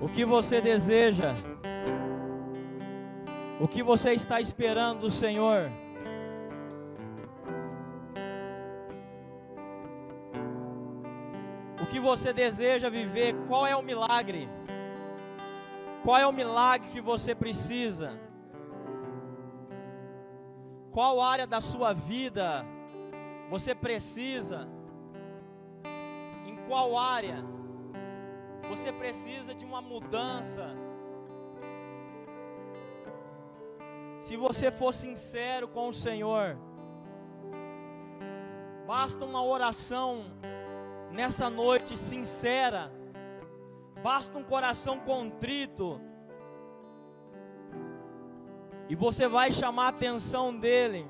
O que você deseja? O que você está esperando do Senhor? O que você deseja viver? Qual é o milagre? Qual é o milagre que você precisa? Qual área da sua vida você precisa? Em qual área você precisa de uma mudança? Se você for sincero com o Senhor, basta uma oração nessa noite sincera, basta um coração contrito, e você vai chamar a atenção dele,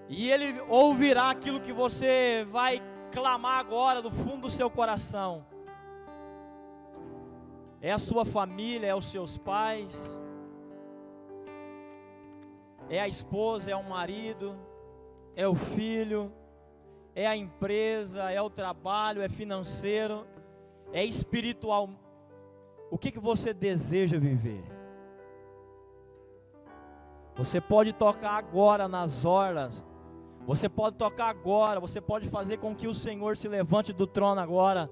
e ele ouvirá aquilo que você vai clamar agora do fundo do seu coração. É a sua família, é os seus pais, é a esposa, é o marido, é o filho, é a empresa, é o trabalho, é financeiro, é espiritual. O que você deseja viver? Você pode tocar agora nas horas, você pode tocar agora, você pode fazer com que o Senhor se levante do trono agora.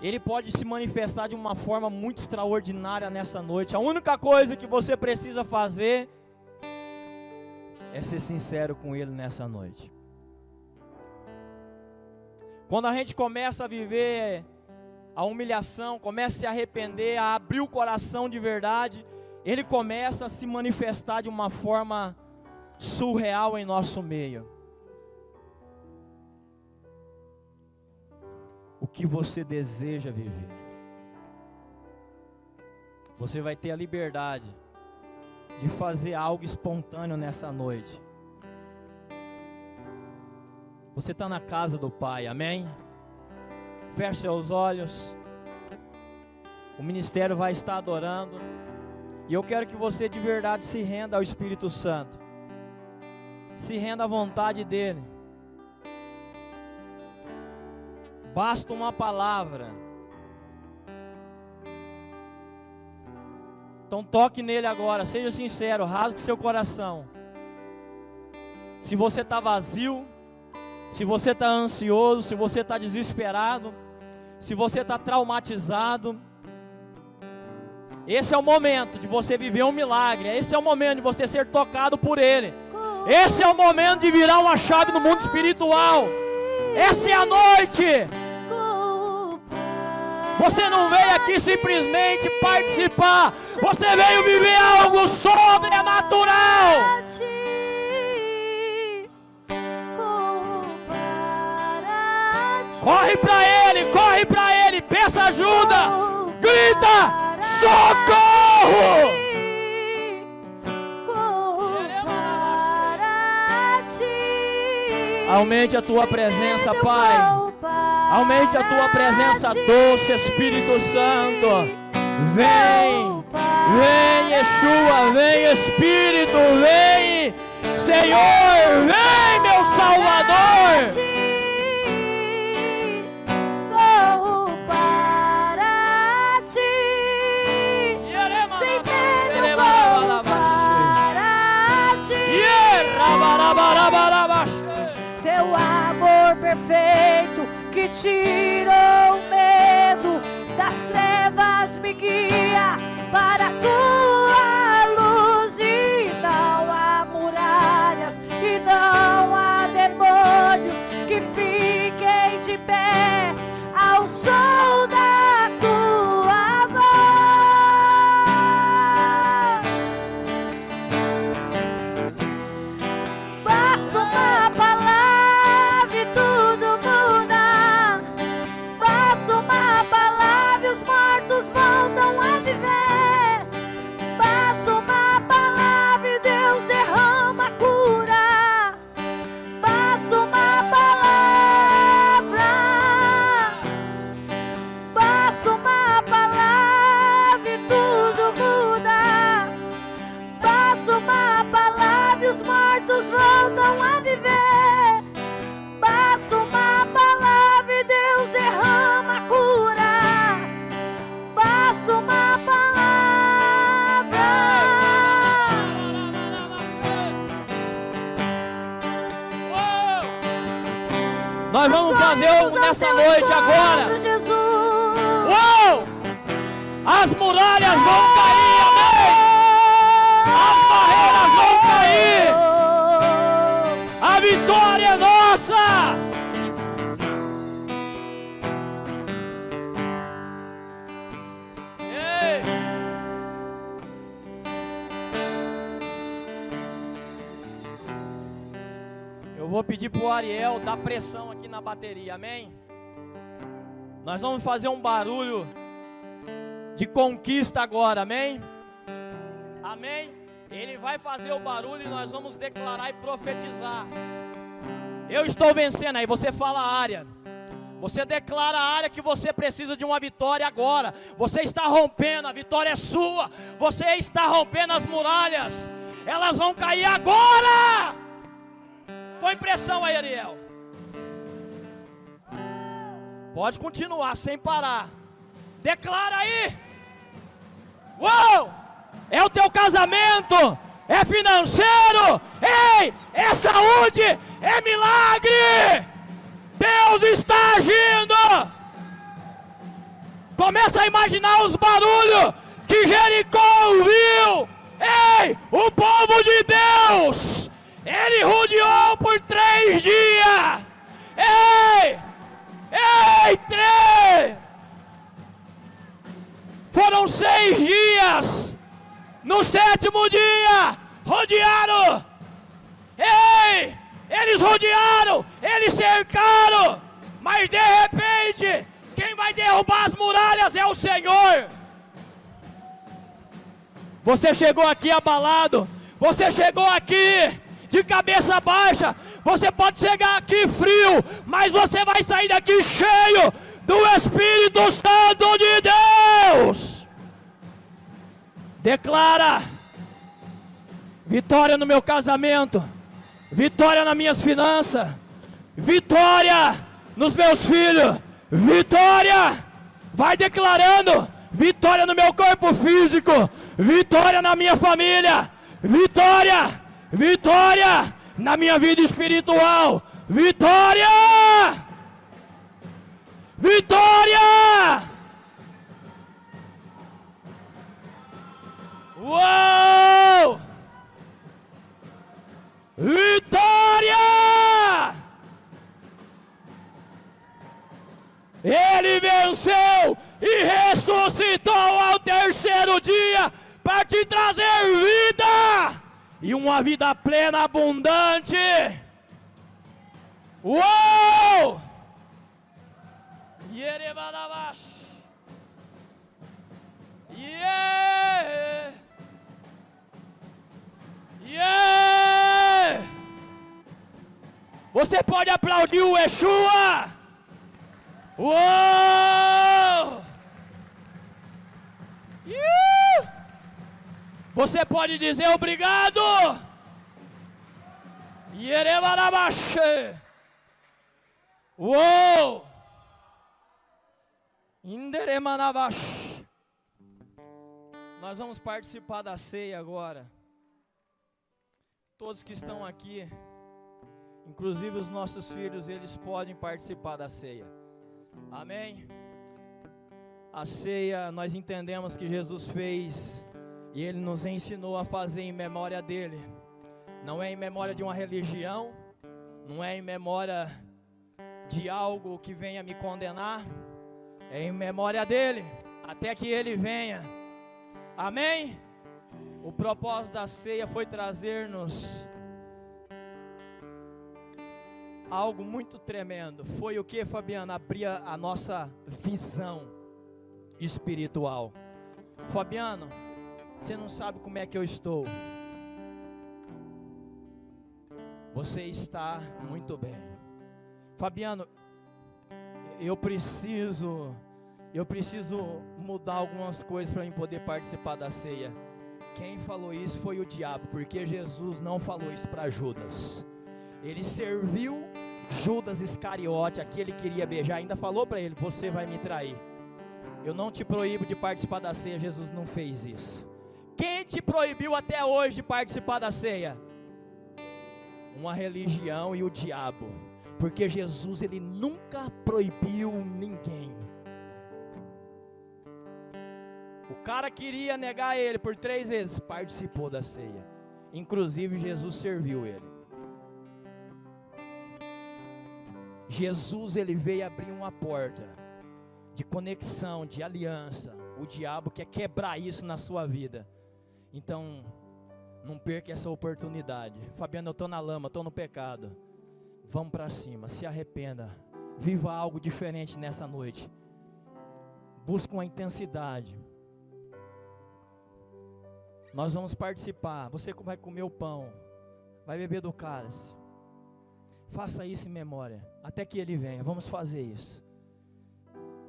Ele pode se manifestar de uma forma muito extraordinária nessa noite. A única coisa que você precisa fazer é ser sincero com Ele nessa noite. Quando a gente começa a viver a humilhação, começa a se arrepender, a abrir o coração de verdade, Ele começa a se manifestar de uma forma surreal em nosso meio. O que você deseja viver? Você vai ter a liberdade de fazer algo espontâneo nessa noite. Você está na casa do Pai, amém? Feche seus olhos. O ministério vai estar adorando. E eu quero que você de verdade se renda ao Espírito Santo. Se renda à vontade dEle. Basta uma palavra. Então toque nele agora, seja sincero, rasgue seu coração. Se você está vazio, se você está ansioso, se você está desesperado, se você está traumatizado, esse é o momento de você viver um milagre. Esse é o momento de você ser tocado por Ele. Esse é o momento de virar uma chave no mundo espiritual. Essa é a noite. Você não veio aqui simplesmente participar. Você veio viver algo sobrenatural. Corre pra Ele, peça ajuda, grita, socorro! Aumente a tua presença, Pai. Aumente a tua presença doce, Espírito Santo. Vem, vem, Yeshua, vem, Espírito, vem, Senhor, vem, meu Salvador. Teu amor perfeito que tirou o medo das trevas me guia para a tua luz, e não há muralhas e não há demônios que fiquem de pé ao som da tua voz. Basta uma palavra e tudo muda. Basta uma palavra e os mortos voltam a viver. Nós vamos fazer nessa noite agora. Jesus. Uou! As muralhas vão cair, amém! As barreiras vão cair! A vitória é nossa! Ei! Eu vou pedir pro Ariel dar pressão aqui na bateria, amém? Nós vamos fazer um barulho de conquista agora, amém? Amém? Ele vai fazer o barulho e nós vamos declarar e profetizar. Eu estou vencendo. Aí você fala a área. Você declara a área que você precisa de uma vitória agora. Você está rompendo, a vitória é sua. Você está rompendo as muralhas. Elas vão cair agora. Põe pressão aí, Ariel. Pode continuar sem parar. Declara aí. Uou! É o teu casamento. É financeiro. Ei! É saúde. É milagre. Deus está agindo. Começa a imaginar os barulhos que Jericó ouviu. Ei! O povo de Deus. Ele rodeou por 3 dias. Ei! Ei! 3! Foram 6 dias. No 7º dia, rodearam. Ei! Eles rodearam, eles cercaram. Mas de repente, quem vai derrubar as muralhas é o Senhor. Você chegou aqui abalado. Você chegou aqui de cabeça baixa. Você pode chegar aqui frio, mas você vai sair daqui cheio do Espírito Santo de Deus. Declara vitória no meu casamento, vitória nas minhas finanças, vitória nos meus filhos, vitória. Vai declarando vitória no meu corpo físico, vitória na minha família, vitória, vitória na minha vida espiritual, vitória, vitória. Uou! Vitória! Ele venceu e ressuscitou ao 3º dia para te trazer vida e uma vida plena, abundante. Uou! Yerebadabash. Yeah! Yeah! Você pode aplaudir o Yeshua. Uou! Você pode dizer obrigado. Yerebarabache. Uou! Inderemanabash. Nós vamos participar da ceia agora. Todos que estão aqui, inclusive os nossos filhos, eles podem participar da ceia. Amém? A ceia, nós entendemos que Jesus fez e Ele nos ensinou a fazer em memória dEle. Não é em memória de uma religião, não é em memória de algo que venha me condenar, é em memória dEle, até que Ele venha. Amém? O propósito da ceia foi trazer-nos algo muito tremendo. Foi o que, Fabiana? Abrir a nossa visão espiritual. Fabiano, você não sabe como é que eu estou. Você está muito bem. Fabiano, eu preciso mudar algumas coisas para eu poder participar da ceia. Quem falou isso foi o diabo, porque Jesus não falou isso para Judas. Ele serviu Judas Iscariote, aquele que queria beijar, ainda falou para ele: você vai me trair. Eu não te proíbo de participar da ceia. Jesus não fez isso. Quem te proibiu até hoje de participar da ceia? Uma religião e o diabo. Porque Jesus, ele nunca proibiu ninguém. O cara queria negar ele por 3 vezes, participou da ceia. Inclusive Jesus serviu ele. Jesus, ele veio abrir uma porta de conexão, de aliança. O diabo quer quebrar isso na sua vida. Então, não perca essa oportunidade. Fabiano, eu estou na lama, estou no pecado. Vamos para cima, se arrependa. Viva algo diferente nessa noite. Busque uma intensidade. Nós vamos participar. Você vai comer o pão, vai beber do cálice. Faça isso em memória, até que ele venha. Vamos fazer isso.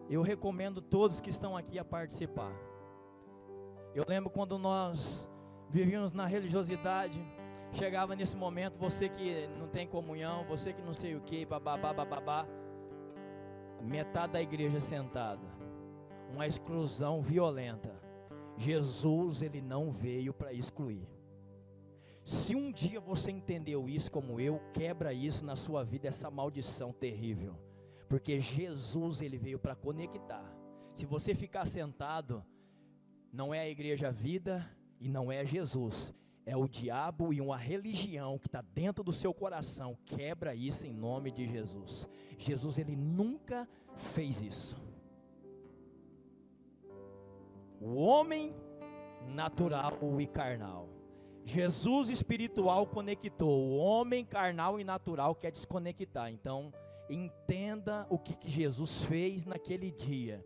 Eu recomendo todos que estão aqui a participar. Eu lembro quando nós vivíamos na religiosidade, chegava nesse momento, você que não tem comunhão, você que não sei o que, babá, metade da igreja sentada, uma exclusão violenta. Jesus, ele não veio para excluir. Se um dia você entendeu isso como eu, quebra isso na sua vida, essa maldição terrível. Porque Jesus, ele veio para conectar. Se você ficar sentado, não é a igreja vida e não é Jesus. É o diabo e uma religião que está dentro do seu coração. Quebra isso em nome de Jesus. Jesus, ele nunca fez isso. O homem natural e carnal. Jesus espiritual conectou. O homem carnal e natural quer desconectar. Então, entenda o que Jesus fez naquele dia.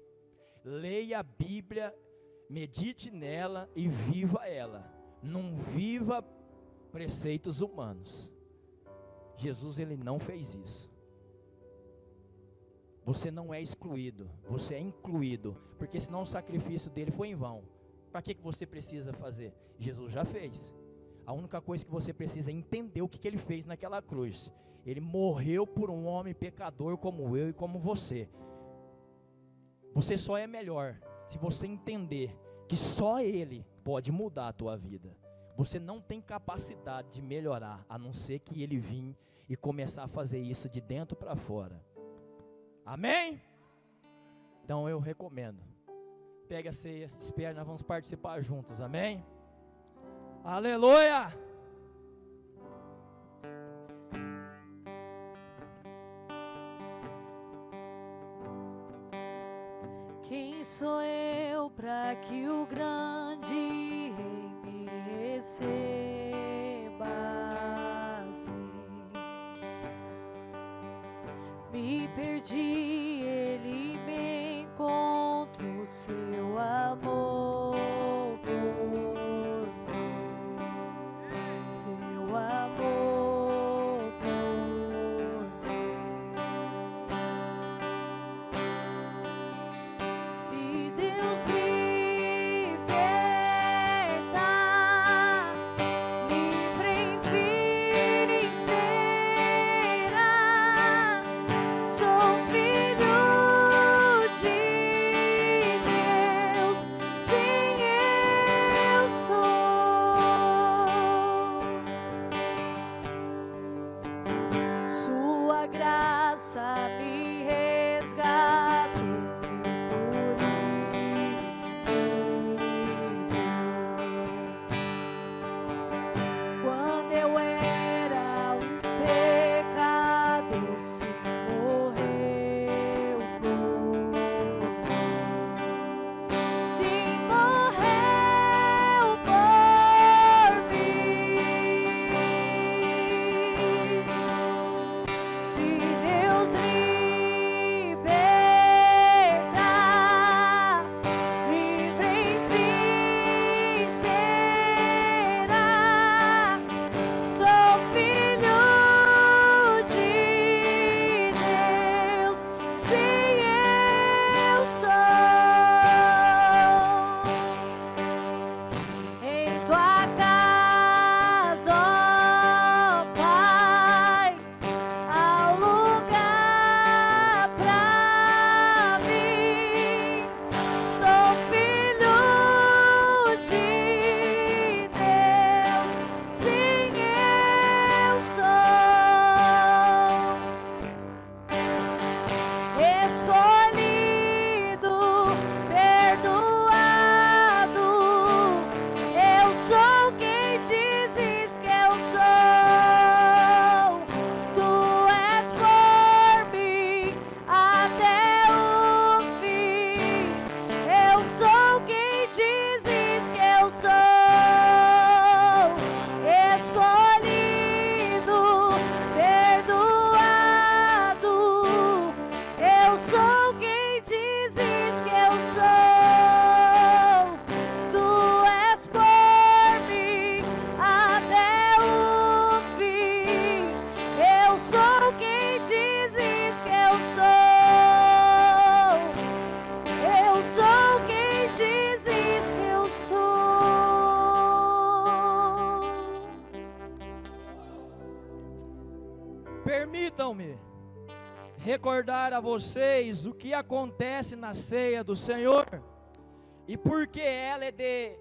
Leia a Bíblia, medite nela e viva ela. Não viva preceitos humanos. Jesus, ele não fez isso. Você não é excluído, você é incluído, porque senão o sacrifício dele foi em vão. Para que você precisa fazer? Jesus já fez. A única coisa que você precisa é entender o que ele fez naquela cruz. Ele morreu por um homem pecador como eu e como você. Você só é melhor se você entender que só ele pode mudar a tua vida. Você não tem capacidade de melhorar, a não ser que ele vir e começar a fazer isso de dentro para fora. Amém? Então eu recomendo. Pega a ceia, espera, nós vamos participar juntos, amém? Aleluia! Quem sou eu para que o grande rei me receba assim? Me perdi, ele me encontrou, seu amor por mim, seu amor por mim. Se Deus libertar, livre enfim será. Sou filho de Deus, escolhido, perdoado. Eu sou quem dizes que eu sou. Tu és por mim até o fim. Eu sou quem dizes que eu sou. Escolhido, perdoado. Eu sou quem dizes que eu sou. Tu és por mim até o fim. Eu sou quem dizes que eu sou. Eu sou quem dizes que eu sou. Permitam-me recordar a vocês o que acontece na ceia do Senhor e por que ela é de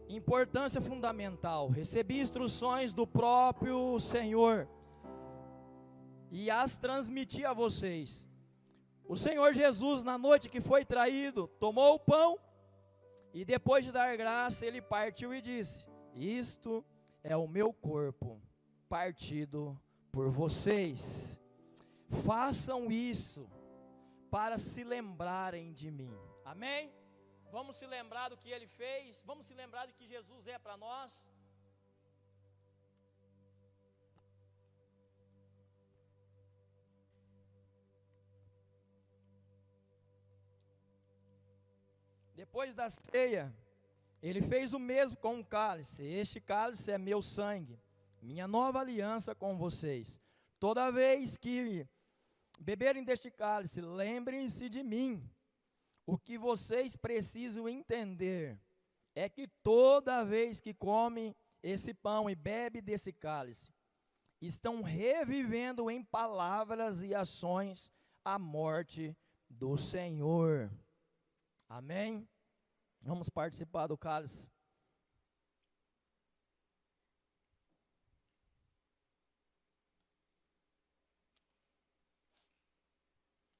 importância fundamental. Recebi instruções do próprio Senhor e as transmiti a vocês. O Senhor Jesus, na noite que foi traído, tomou o pão e depois de dar graça, ele partiu e disse: isto é o meu corpo, partido por vocês. Façam isso para se lembrarem de mim. Amém? Vamos se lembrar do que ele fez, vamos se lembrar do que Jesus é para nós. Depois da ceia, ele fez o mesmo com o cálice. Este cálice é meu sangue, minha nova aliança com vocês. Toda vez que beberem deste cálice, lembrem-se de mim. O que vocês precisam entender é que toda vez que comem esse pão e bebem desse cálice, estão revivendo em palavras e ações a morte do Senhor. Amém? Vamos participar do cálice.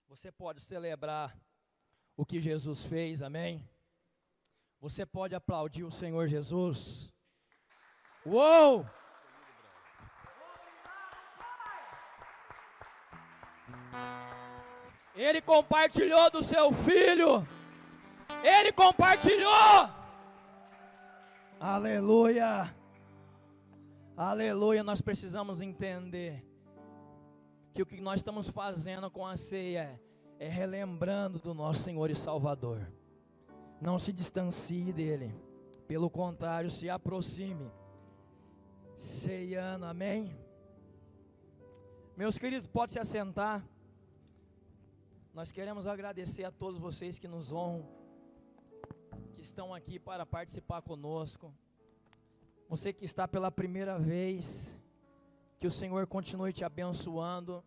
Você pode celebrar o que Jesus fez, amém? Você pode aplaudir o Senhor Jesus. Uou! Ele compartilhou do seu filho. Ele compartilhou. Aleluia. Aleluia. Nós precisamos entender que o que nós estamos fazendo com a ceia é relembrando do nosso Senhor e Salvador. Não se distancie dele, pelo contrário, se aproxime, ceiando, amém? Meus queridos, pode se assentar. Nós queremos agradecer a todos vocês que nos honram, que estão aqui para participar conosco. Você que está pela primeira vez, que o Senhor continue te abençoando,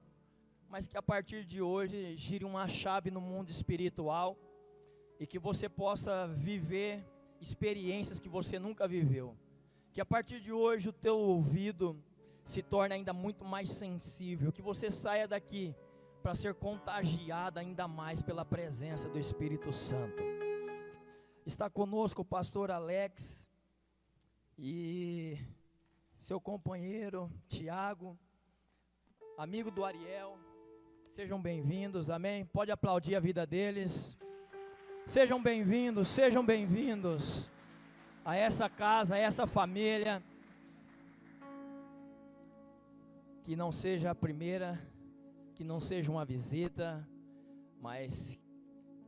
mas que a partir de hoje gire uma chave no mundo espiritual e que você possa viver experiências que você nunca viveu. Que a partir de hoje o teu ouvido se torne ainda muito mais sensível, que você saia daqui para ser contagiado ainda mais pela presença do Espírito Santo. Está conosco o pastor Alex e seu companheiro Tiago, amigo do Ariel. Sejam bem-vindos, amém? Pode aplaudir a vida deles. Sejam bem-vindos a essa casa, a essa família. Que não seja a primeira, que não seja uma visita, mas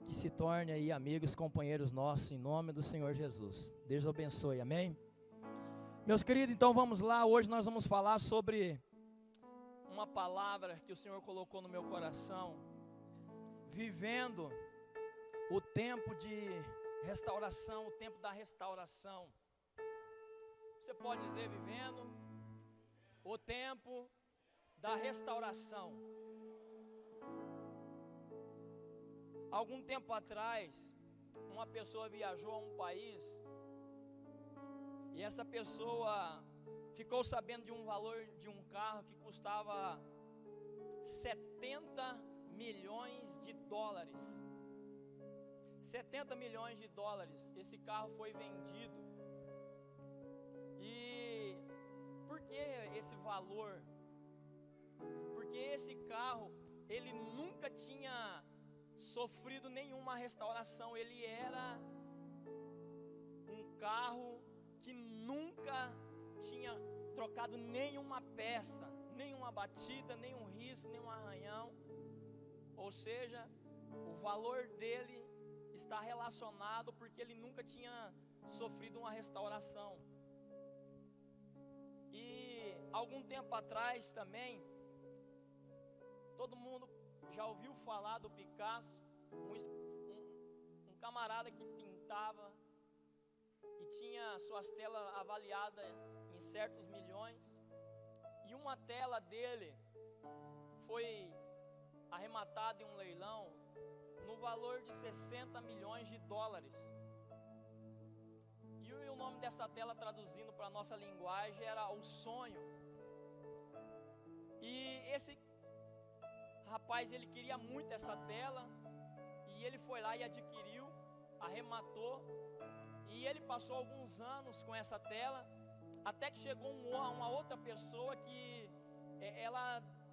que se torne aí amigos, companheiros nossos, em nome do Senhor Jesus. Deus abençoe, amém? Meus queridos, então vamos lá. Hoje nós vamos falar sobre uma palavra que o Senhor colocou no meu coração, vivendo o tempo de restauração, o tempo da restauração. Você pode dizer, vivendo o tempo da restauração. Algum tempo atrás, uma pessoa viajou a um país e essa pessoa ficou sabendo de um valor de um carro que custava $70 milhões. dólares. 70 milhões de dólares. Esse carro foi vendido. E por que esse valor? Porque esse carro, ele nunca tinha sofrido nenhuma restauração. Ele era um carro que nunca tinha trocado nenhuma peça, nenhuma batida, nenhum risco, nenhum arranhão. Ou seja, o valor dele está relacionado porque ele nunca tinha sofrido uma restauração. E algum tempo atrás também, todo mundo já ouviu falar do Picasso, um camarada que pintava e tinha suas telas avaliadas em certos milhões. E uma tela dele foi arrematada em um leilão no valor de 60 milhões de dólares. E o nome dessa tela, traduzindo para a nossa linguagem, era O Sonho. E esse rapaz, ele queria muito essa tela, e ele foi lá e adquiriu, arrematou, e ele passou alguns anos com essa tela, até que chegou uma outra pessoa que ela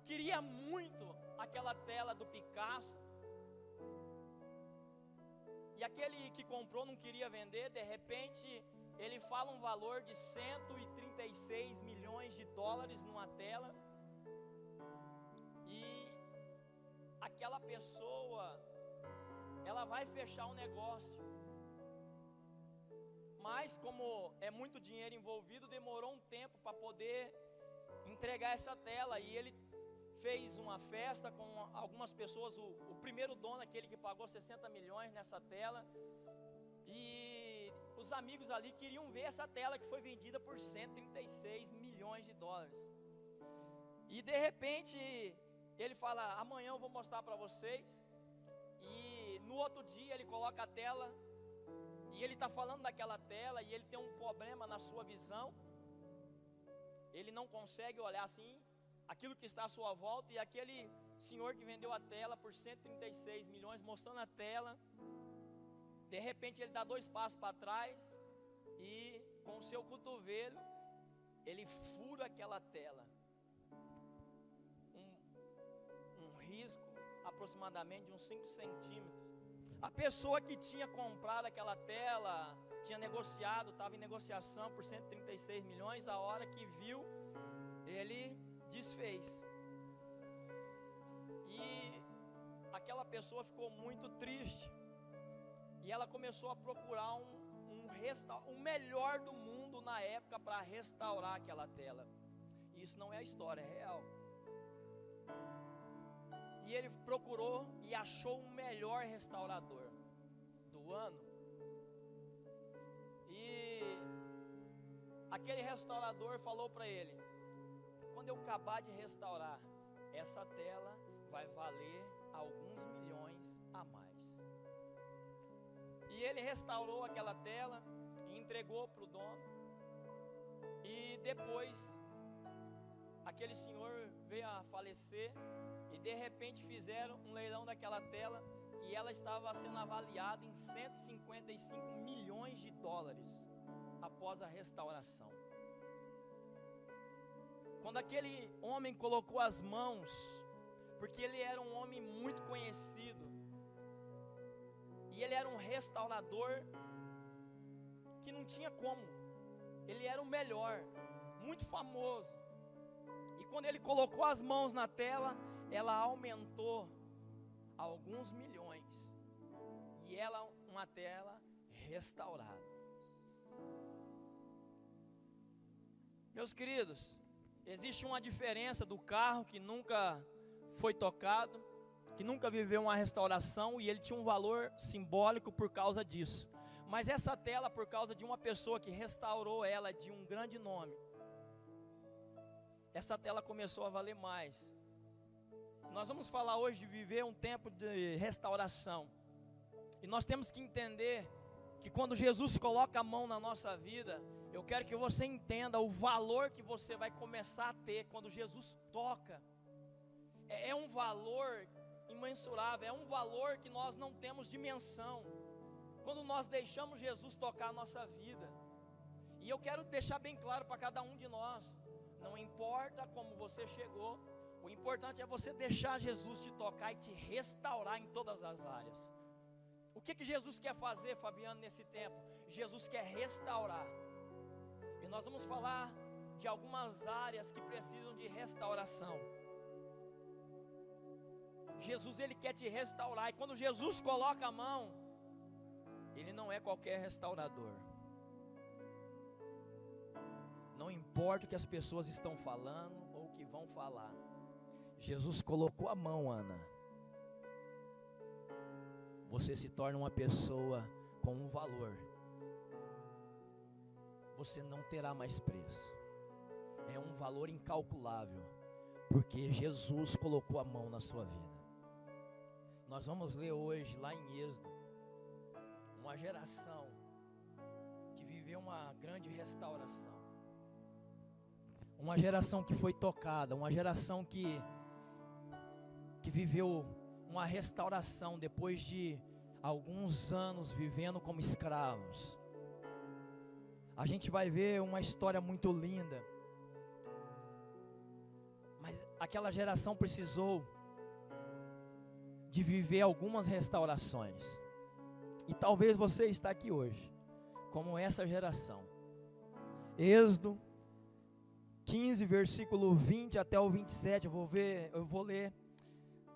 queria muito aquela tela do Picasso, e aquele que comprou não queria vender. De repente ele fala um valor de 136 milhões de dólares numa tela, e aquela pessoa, ela vai fechar um negócio, mas como é muito dinheiro envolvido, demorou um tempo para poder entregar essa tela. E ele fez uma festa com algumas pessoas, o primeiro dono, aquele que pagou 60 milhões nessa tela, e os amigos ali queriam ver essa tela que foi vendida por 136 milhões de dólares. E de repente ele fala: amanhã eu vou mostrar para vocês. E no outro dia ele coloca a tela, e ele está falando daquela tela, e ele tem um problema na sua visão. Ele não consegue olhar assim aquilo que está à sua volta. E aquele senhor que vendeu a tela por 136 milhões, mostrando a tela, de repente ele dá 2 passos para trás, e com o seu cotovelo ele fura aquela tela. Um risco aproximadamente de uns 5 centímetros. A pessoa que tinha comprado aquela tela, tinha negociado, estava em negociação por 136 milhões, a hora que viu, ele desfez. E aquela pessoa ficou muito triste, e ela começou a procurar o melhor do mundo na época para restaurar aquela tela. E isso não é história, é real. E ele procurou e achou o melhor restaurador do ano. E aquele restaurador falou para ele: quando eu acabar de restaurar, essa tela vai valer alguns milhões a mais. E ele restaurou aquela tela e entregou para o dono. E depois aquele senhor veio a falecer, e de repente fizeram um leilão daquela tela, e ela estava sendo avaliada em 155 milhões de dólares após a restauração. Quando aquele homem colocou as mãos, porque ele era um homem muito conhecido, e ele era um restaurador que não tinha como, ele era o melhor, muito famoso. E quando ele colocou as mãos na tela, ela aumentou alguns milhões, e ela, uma tela restaurada. Meus queridos, existe uma diferença do carro que nunca foi tocado, que nunca viveu uma restauração, e ele tinha um valor simbólico por causa disso. Mas essa tela, por causa de uma pessoa que restaurou ela, de um grande nome, essa tela começou a valer mais. Nós vamos falar hoje de viver um tempo de restauração. E nós temos que entender que quando Jesus coloca a mão na nossa vida, eu quero que você entenda o valor que você vai começar a ter quando Jesus toca. É um valor imensurável, é um valor que nós não temos dimensão. Quando nós deixamos Jesus tocar a nossa vida. E eu quero deixar bem claro para cada um de nós, não importa como você chegou, o importante é você deixar Jesus te tocar e te restaurar em todas as áreas. O que Jesus quer fazer, Fabiano, nesse tempo? Jesus quer restaurar. E nós vamos falar de algumas áreas que precisam de restauração. Jesus, ele quer te restaurar. E quando Jesus coloca a mão, ele não é qualquer restaurador. Não importa o que as pessoas estão falando ou o que vão falar. Jesus colocou a mão, Ana. Você se torna uma pessoa com um valor. Você não terá mais preço. É um valor incalculável, porque Jesus colocou a mão na sua vida. Nós vamos ler hoje, lá em Êxodo, uma geração que viveu uma grande restauração. Uma geração que foi tocada, uma geração que viveu uma restauração depois de alguns anos vivendo como escravos. A gente vai ver uma história muito linda, mas aquela geração precisou de viver algumas restaurações. E talvez você está aqui hoje, como essa geração. Êxodo 15, versículo 20 até o 27, eu vou ler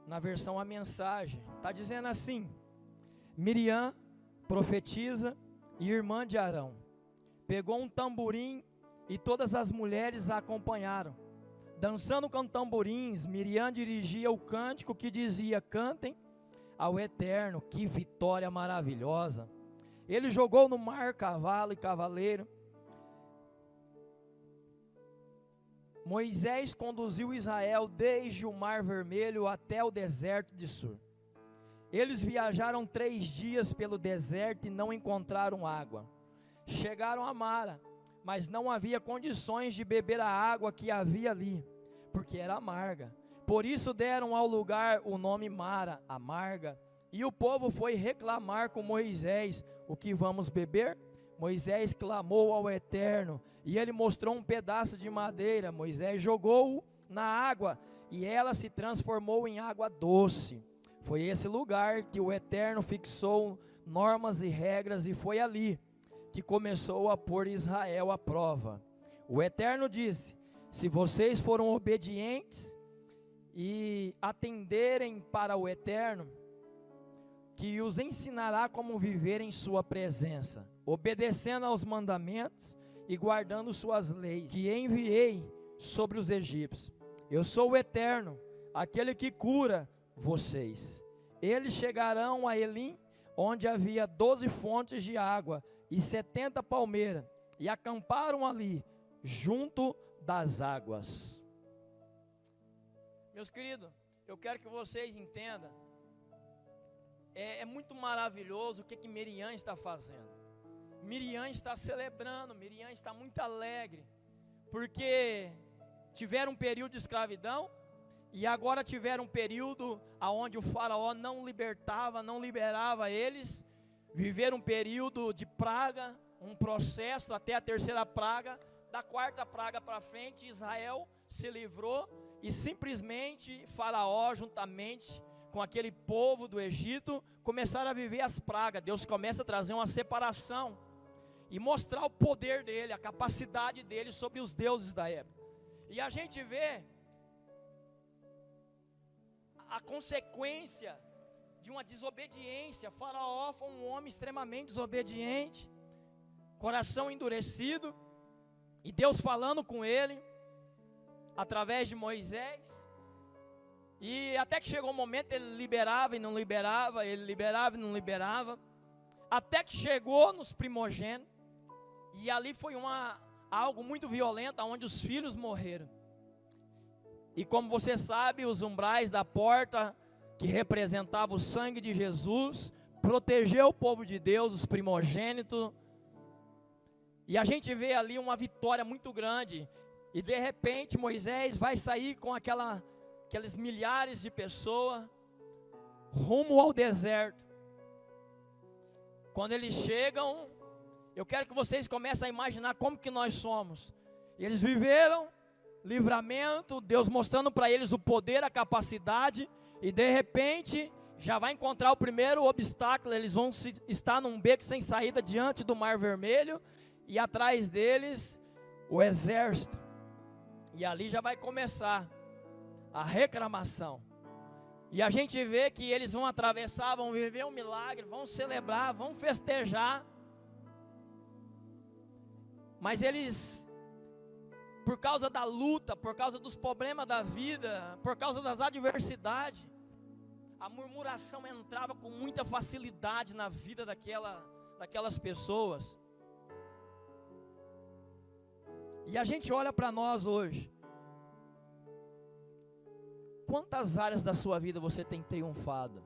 na versão A Mensagem. Está dizendo assim: Miriam, profetisa e irmã de Arão, pegou um tamborim e todas as mulheres a acompanharam. Dançando com tamborins, Miriam dirigia o cântico que dizia: cantem ao Eterno, que vitória maravilhosa. Ele jogou no mar cavalo e cavaleiro. Moisés conduziu Israel desde o Mar Vermelho até o deserto de Sur. Eles viajaram 3 dias pelo deserto e não encontraram água. Chegaram a Mara, mas não havia condições de beber a água que havia ali, porque era amarga. Por isso deram ao lugar o nome Mara, amarga. E o povo foi reclamar com Moisés: o que vamos beber? Moisés clamou ao Eterno, e ele mostrou um pedaço de madeira. Moisés jogou-o na água, e ela se transformou em água doce. Foi esse lugar que o Eterno fixou normas e regras, e foi ali que começou a pôr Israel à prova. O Eterno disse: se vocês foram obedientes e atenderem para o Eterno, que os ensinará como viver em sua presença, obedecendo aos mandamentos e guardando suas leis, que enviei sobre os egípcios. Eu sou o Eterno, aquele que cura vocês. Eles chegarão a Elim, onde havia 12 fontes de água e 70 palmeiras, e acamparam ali, junto das águas. Meus queridos, eu quero que vocês entendam, é muito maravilhoso o que Miriam está fazendo. Miriam está celebrando, Miriam está muito alegre, porque tiveram um período de escravidão, e agora tiveram um período onde o faraó não liberava eles, viveram um período de praga, um processo até a 3ª praga. Da 4ª praga para frente, Israel se livrou, e simplesmente faraó, juntamente com aquele povo do Egito, começaram a viver as pragas. Deus começa a trazer uma separação e mostrar o poder dele, a capacidade dele sobre os deuses da época. E a gente vê a consequência de uma desobediência. Faraó foi um homem extremamente desobediente, coração endurecido, e Deus falando com ele através de Moisés. E até que chegou um momento, ele liberava e não liberava, ele liberava e não liberava, até que chegou nos primogênitos, e ali foi algo muito violento, onde os filhos morreram. E como você sabe, os umbrais da porta, que representava o sangue de Jesus, protegeu o povo de Deus, os primogênitos. E a gente vê ali uma vitória muito grande, e de repente Moisés vai sair com aqueles milhares de pessoas, rumo ao deserto. Quando eles chegam, eu quero que vocês comecem a imaginar como que nós somos. Eles viveram livramento, Deus mostrando para eles o poder, a capacidade, e de repente já vai encontrar o primeiro obstáculo. Eles vão estar num beco sem saída diante do Mar Vermelho, e atrás deles o exército. E ali já vai começar a reclamação. E a gente vê que eles vão atravessar, vão viver um milagre, vão celebrar, vão festejar. Mas eles, por causa da luta, por causa dos problemas da vida, por causa das adversidades, a murmuração entrava com muita facilidade na vida daquelas pessoas. E a gente olha para nós hoje. Quantas áreas da sua vida você tem triunfado?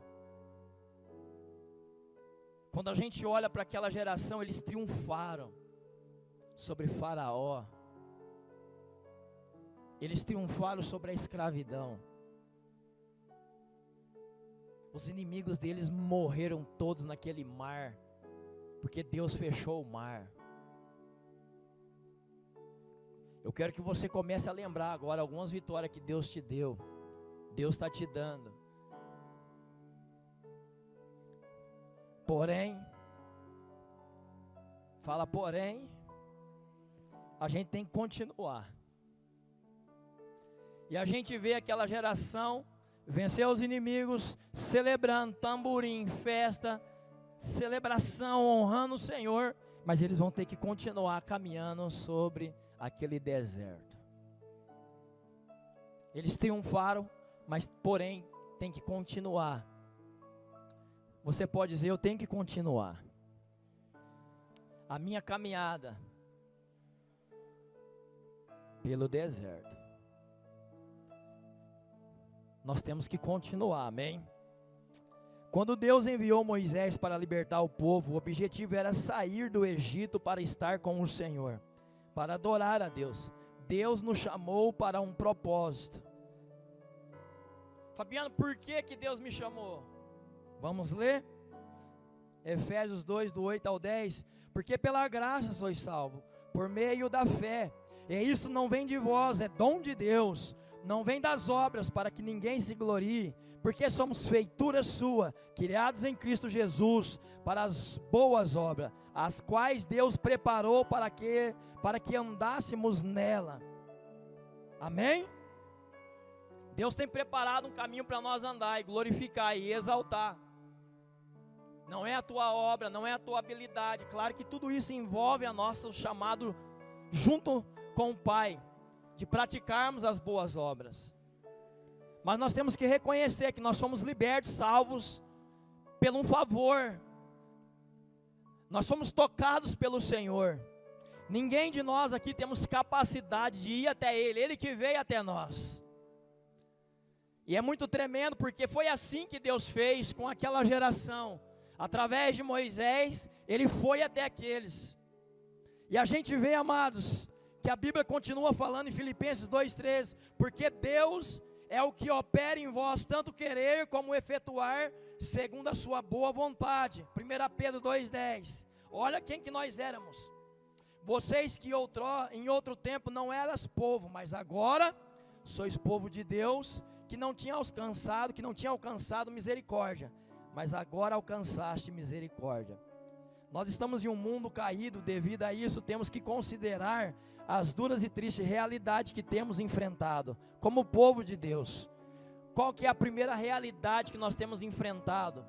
Quando a gente olha para aquela geração, eles triunfaram sobre Faraó. Eles triunfaram sobre a escravidão. Os inimigos deles morreram todos naquele mar, porque Deus fechou o mar. Eu quero que você comece a lembrar agora algumas vitórias que Deus te deu. Deus está te dando. Porém, a gente tem que continuar. E a gente vê aquela geração vencer os inimigos, celebrando, tamborim, festa, celebração, honrando o Senhor. Mas eles vão ter que continuar caminhando sobre aquele deserto. Eles triunfaram, mas porém tem que continuar. Você pode dizer: eu tenho que continuar a minha caminhada pelo deserto. Nós temos que continuar, amém? Quando Deus enviou Moisés para libertar o povo, o objetivo era sair do Egito para estar com o Senhor, para adorar a Deus. Deus nos chamou para um propósito. Fabiano, por que Deus me chamou? Vamos ler? Efésios 2, do 8 ao 10. Porque pela graça sois salvos, por meio da fé. E isso não vem de vós, é dom de Deus. Não vem das obras, para que ninguém se glorie. Porque somos feitura sua, criados em Cristo Jesus, para as boas obras, as quais Deus preparou para que andássemos nela. Amém? Deus tem preparado um caminho para nós andar e glorificar e exaltar. Não é a tua obra, não é a tua habilidade. Claro que tudo isso envolve a nosso chamado junto com o Pai, de praticarmos as boas obras. Mas nós temos que reconhecer que nós somos libertos, salvos pelo um favor. Nós somos tocados pelo Senhor. Ninguém de nós aqui temos capacidade de ir até Ele, Ele que veio até nós. E é muito tremendo, porque foi assim que Deus fez com aquela geração. Através de Moisés, Ele foi até aqueles. E a gente vê, amados, que a Bíblia continua falando em Filipenses 2,13, porque Deus é o que opera em vós, tanto querer como efetuar, segundo a sua boa vontade. 1 Pedro 2,10. Olha quem que nós éramos. Vocês que em outro tempo não eras povo, mas agora sois povo de Deus, que não tinha alcançado misericórdia, mas agora alcançaste misericórdia. Nós estamos em um mundo caído. Devido a isso, temos que considerar as duras e tristes realidades que temos enfrentado como povo de Deus. Qual que é a primeira realidade que nós temos enfrentado?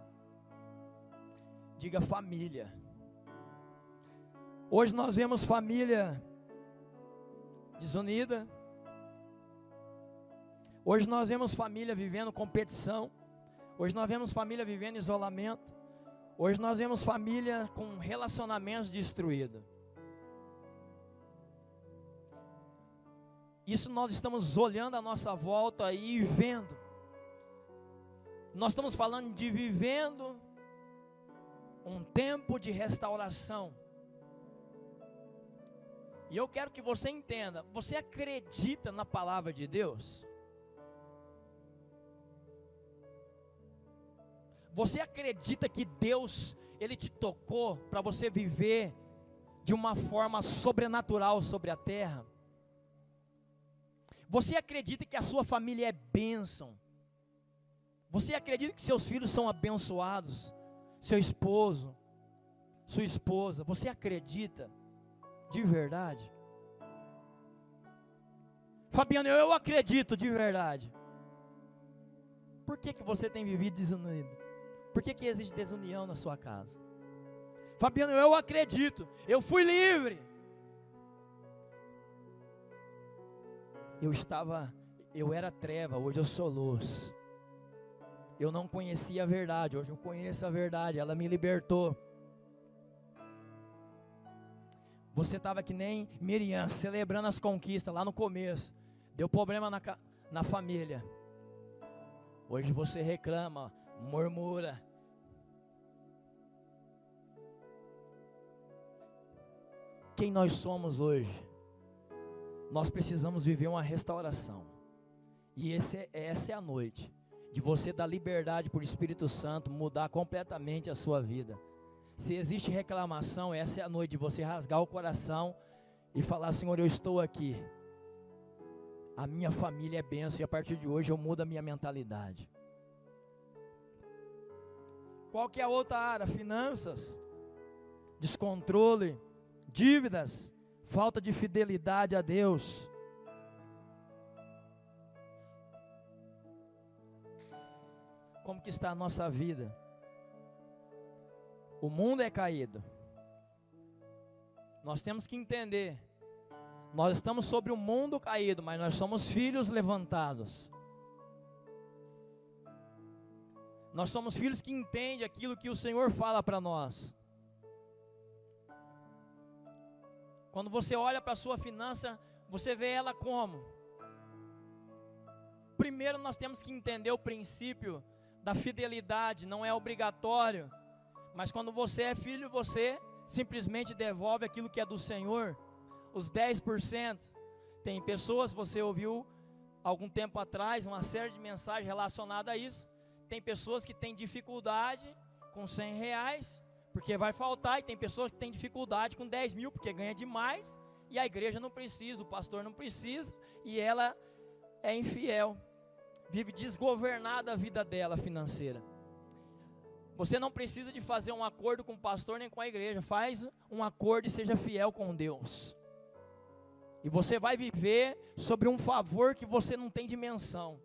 Diga: família. Hoje nós vemos família desunida. Hoje nós vemos família vivendo competição. Hoje nós vemos família vivendo isolamento. Hoje nós vemos família com relacionamentos destruídos. Isso nós estamos olhando à nossa volta e vendo. Nós estamos falando de vivendo um tempo de restauração. E eu quero que você entenda. Você acredita na palavra de Deus? Você acredita que Deus, Ele te tocou para você viver de uma forma sobrenatural sobre a terra? Você acredita que a sua família é bênção? Você acredita que seus filhos são abençoados? Seu esposo, sua esposa, você acredita de verdade? Fabiano, eu acredito de verdade. Por que você tem vivido desunido? Por que existe desunião na sua casa? Fabiano, eu acredito, eu fui livre. Eu era treva, hoje eu sou luz. Eu não conhecia a verdade, hoje eu conheço a verdade, ela me libertou. Você estava que nem Miriam, celebrando as conquistas lá no começo. Deu problema na família. Hoje você reclama, murmura. Quem nós somos hoje? Nós precisamos viver uma restauração. E essa é a noite de você dar liberdade para o Espírito Santo mudar completamente a sua vida. Se existe reclamação, essa é a noite de você rasgar o coração e falar: Senhor, eu estou aqui. A minha família é bênção e a partir de hoje eu mudo a minha mentalidade. Qual que é a outra área? Finanças, descontrole, dívidas, falta de fidelidade a Deus. Como que está a nossa vida? O mundo é caído. Nós temos que entender. Nós estamos sobre um mundo caído, mas nós somos filhos levantados. Nós somos filhos que entendem aquilo que o Senhor fala para nós. Quando você olha para a sua finança, você vê ela como? Primeiro nós temos que entender o princípio da fidelidade, não é obrigatório. Mas quando você é filho, você simplesmente devolve aquilo que é do Senhor. Os 10%. Tem pessoas, você ouviu algum tempo atrás, uma série de mensagens relacionadas a isso. Tem pessoas que têm dificuldade com R$100, porque vai faltar. E tem pessoas que têm dificuldade com 10 mil, porque ganha demais. E a igreja não precisa, o pastor não precisa. E ela é infiel. Vive desgovernada a vida dela financeira. Você não precisa de fazer um acordo com o pastor nem com a igreja. Faz um acordo e seja fiel com Deus. E você vai viver sobre um favor que você não tem dimensão.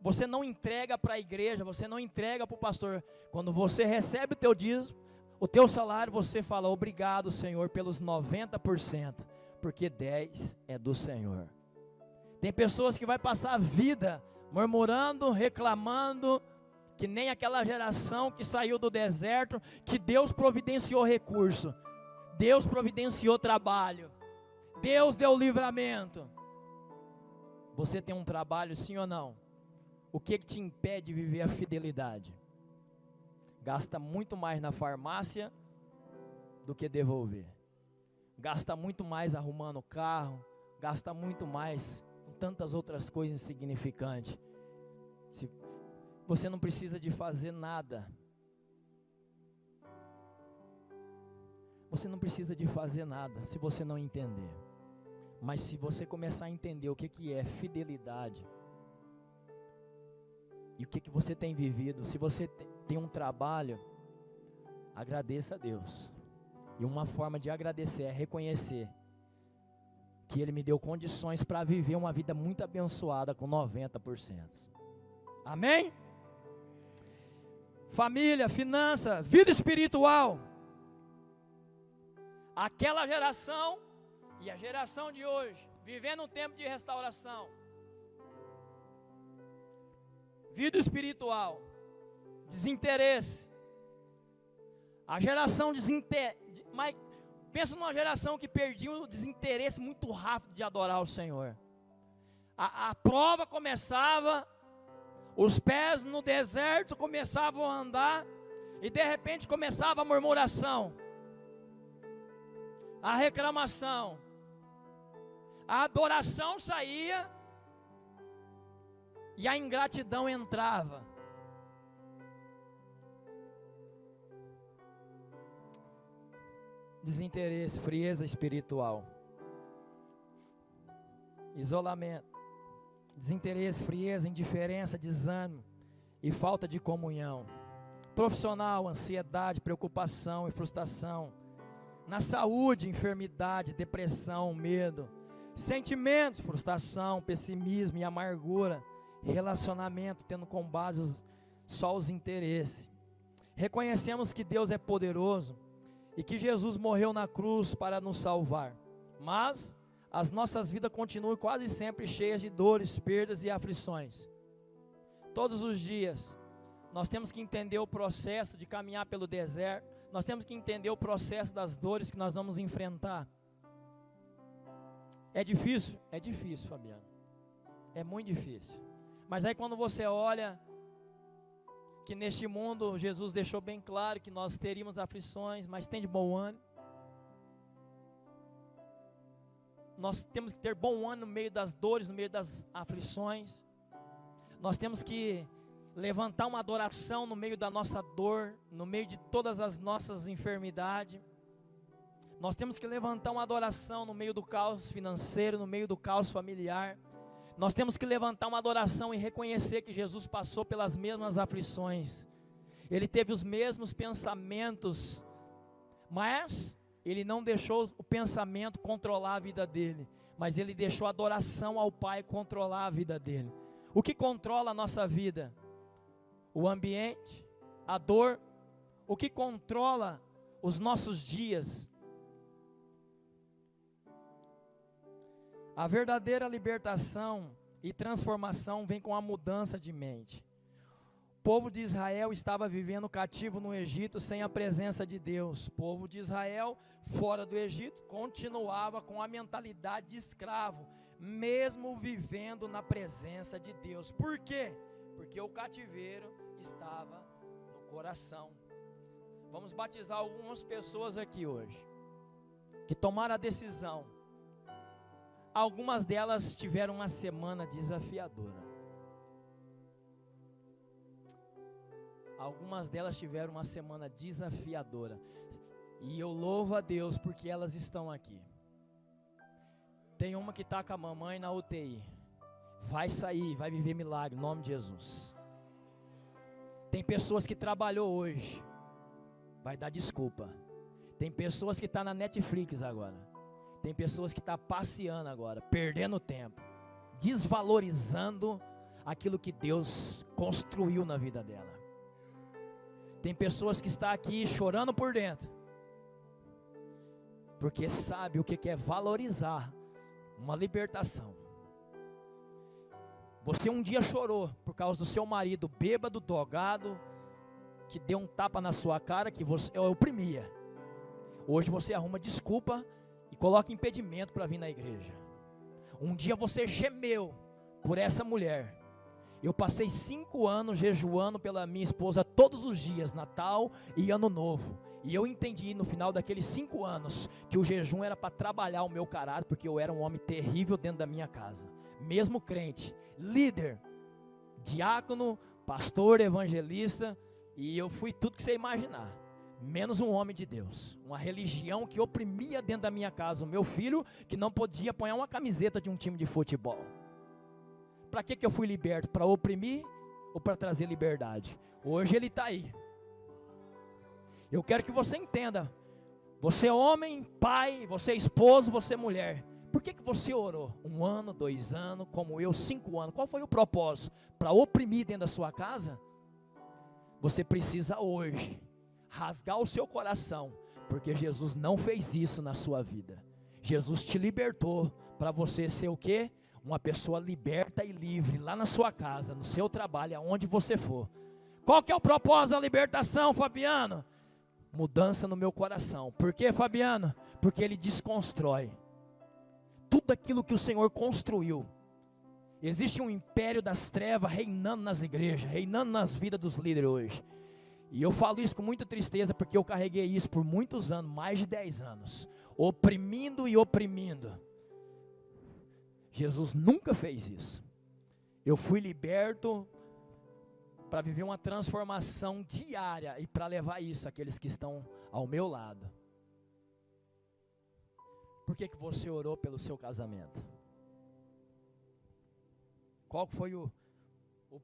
Você não entrega para a igreja, você não entrega para o pastor. Quando você recebe o teu dízimo, o teu salário, você fala: obrigado, Senhor, pelos 90%, porque 10% é do Senhor. Tem pessoas que vai passar a vida murmurando, reclamando, que nem aquela geração que saiu do deserto, que Deus providenciou recurso, Deus providenciou trabalho, Deus deu livramento. Você tem um trabalho, sim ou não? O que te impede de viver a fidelidade? Gasta muito mais na farmácia do que devolver. Gasta muito mais arrumando o carro, gasta muito mais com tantas outras coisas insignificantes. Você não precisa de fazer nada. Você não precisa de fazer nada se você não entender. Mas se você começar a entender o que é fidelidade, e o que você tem vivido, se você tem um trabalho, agradeça a Deus. E uma forma de agradecer é reconhecer que Ele me deu condições para viver uma vida muito abençoada com 90%. Amém? Família, finança, vida espiritual. Aquela geração e a geração de hoje, vivendo um tempo de restauração. Vida espiritual, desinteresse. A geração mas pensa numa geração que perdia o desinteresse muito rápido de adorar o Senhor. A prova começava, os pés no deserto começavam a andar, e de repente começava a murmuração, a reclamação, a adoração saía, e a ingratidão entrava. desinteresse, frieza espiritual. Isolamento, desinteresse, frieza, indiferença, desânimo e falta de comunhão. Profissional, ansiedade, preocupação e frustração. Na saúde, enfermidade, depressão, medo. Sentimentos, frustração, pessimismo e amargura. Relacionamento, tendo com base só os interesses. Reconhecemos que Deus é poderoso e que Jesus morreu na cruz para nos salvar. Mas as nossas vidas continuam quase sempre cheias de dores, perdas e aflições. Todos os dias, nós temos que entender o processo de caminhar pelo deserto. Nós temos que entender o processo das dores que nós vamos enfrentar. É difícil? É difícil, Fabiano. É muito difícil. Mas aí quando você olha que neste mundo Jesus deixou bem claro que nós teríamos aflições, mas tem de bom ânimo. Nós temos que ter bom ânimo no meio das dores, no meio das aflições. Nós temos que levantar uma adoração no meio da nossa dor, no meio de todas as nossas enfermidades. Nós temos que levantar uma adoração no meio do caos financeiro, no meio do caos familiar. Nós temos que levantar uma adoração e reconhecer que Jesus passou pelas mesmas aflições. Ele teve os mesmos pensamentos, mas ele não deixou o pensamento controlar a vida dele, mas ele deixou a adoração ao Pai controlar a vida dele. O que controla a nossa vida? O ambiente, a dor. O que controla os nossos dias? A verdadeira libertação e transformação vem com a mudança de mente. O povo de Israel estava vivendo cativo no Egito sem a presença de Deus. O povo de Israel, fora do Egito, continuava com a mentalidade de escravo, mesmo vivendo na presença de Deus. Por quê? Porque o cativeiro estava no coração. Vamos batizar algumas pessoas aqui hoje, que tomaram a decisão. Algumas delas tiveram uma semana desafiadora. Algumas delas tiveram uma semana desafiadora. E eu louvo a Deus porque elas estão aqui. Tem uma que está com a mamãe na UTI. Vai sair, vai viver milagre, em nome de Jesus. Tem pessoas que trabalhou hoje. Vai dar desculpa. Tem pessoas que estão na Netflix agora. Tem pessoas que estão passeando agora, perdendo tempo, desvalorizando aquilo que Deus construiu na vida dela. Tem pessoas que estão aqui chorando por dentro, porque sabe o que é valorizar uma libertação. Você um dia chorou por causa do seu marido bêbado, drogado, que deu um tapa na sua cara, que você oprimia. Hoje você arruma desculpa e coloca impedimento para vir na igreja. Um dia você gemeu por essa mulher. Eu passei 5 anos jejuando pela minha esposa todos os dias, Natal e Ano Novo. E eu entendi no final daqueles 5 anos que o jejum era para trabalhar o meu caráter, porque eu era um homem terrível dentro da minha casa. Mesmo crente, líder, diácono, pastor, evangelista, e eu fui tudo que você imaginar. Menos um homem de Deus, uma religião que oprimia dentro da minha casa o meu filho, que não podia apanhar uma camiseta de um time de futebol. Para que eu fui liberto? Para oprimir ou para trazer liberdade? Hoje ele está aí. Eu quero que você entenda, você é homem, pai, você é esposo, você é mulher. Por que você orou? 1 ano, 2 anos, como eu, 5 anos. Qual foi o propósito? Para oprimir dentro da sua casa? Você precisa hoje rasgar o seu coração, porque Jesus não fez isso na sua vida. Jesus te libertou para você ser o quê? Uma pessoa liberta e livre lá na sua casa, no seu trabalho, aonde você for. Qual que é o propósito da libertação, Fabiano? Mudança no meu coração. Por quê, Fabiano? Porque ele desconstrói tudo aquilo que o Senhor construiu. Existe um império das trevas reinando nas igrejas, reinando nas vidas dos líderes hoje. E eu falo isso com muita tristeza, porque eu carreguei isso por muitos anos, mais de 10 anos, oprimindo e oprimindo. Jesus nunca fez isso. Eu fui liberto para viver uma transformação diária e para levar isso àqueles que estão ao meu lado. Por que você orou pelo seu casamento? Qual foi o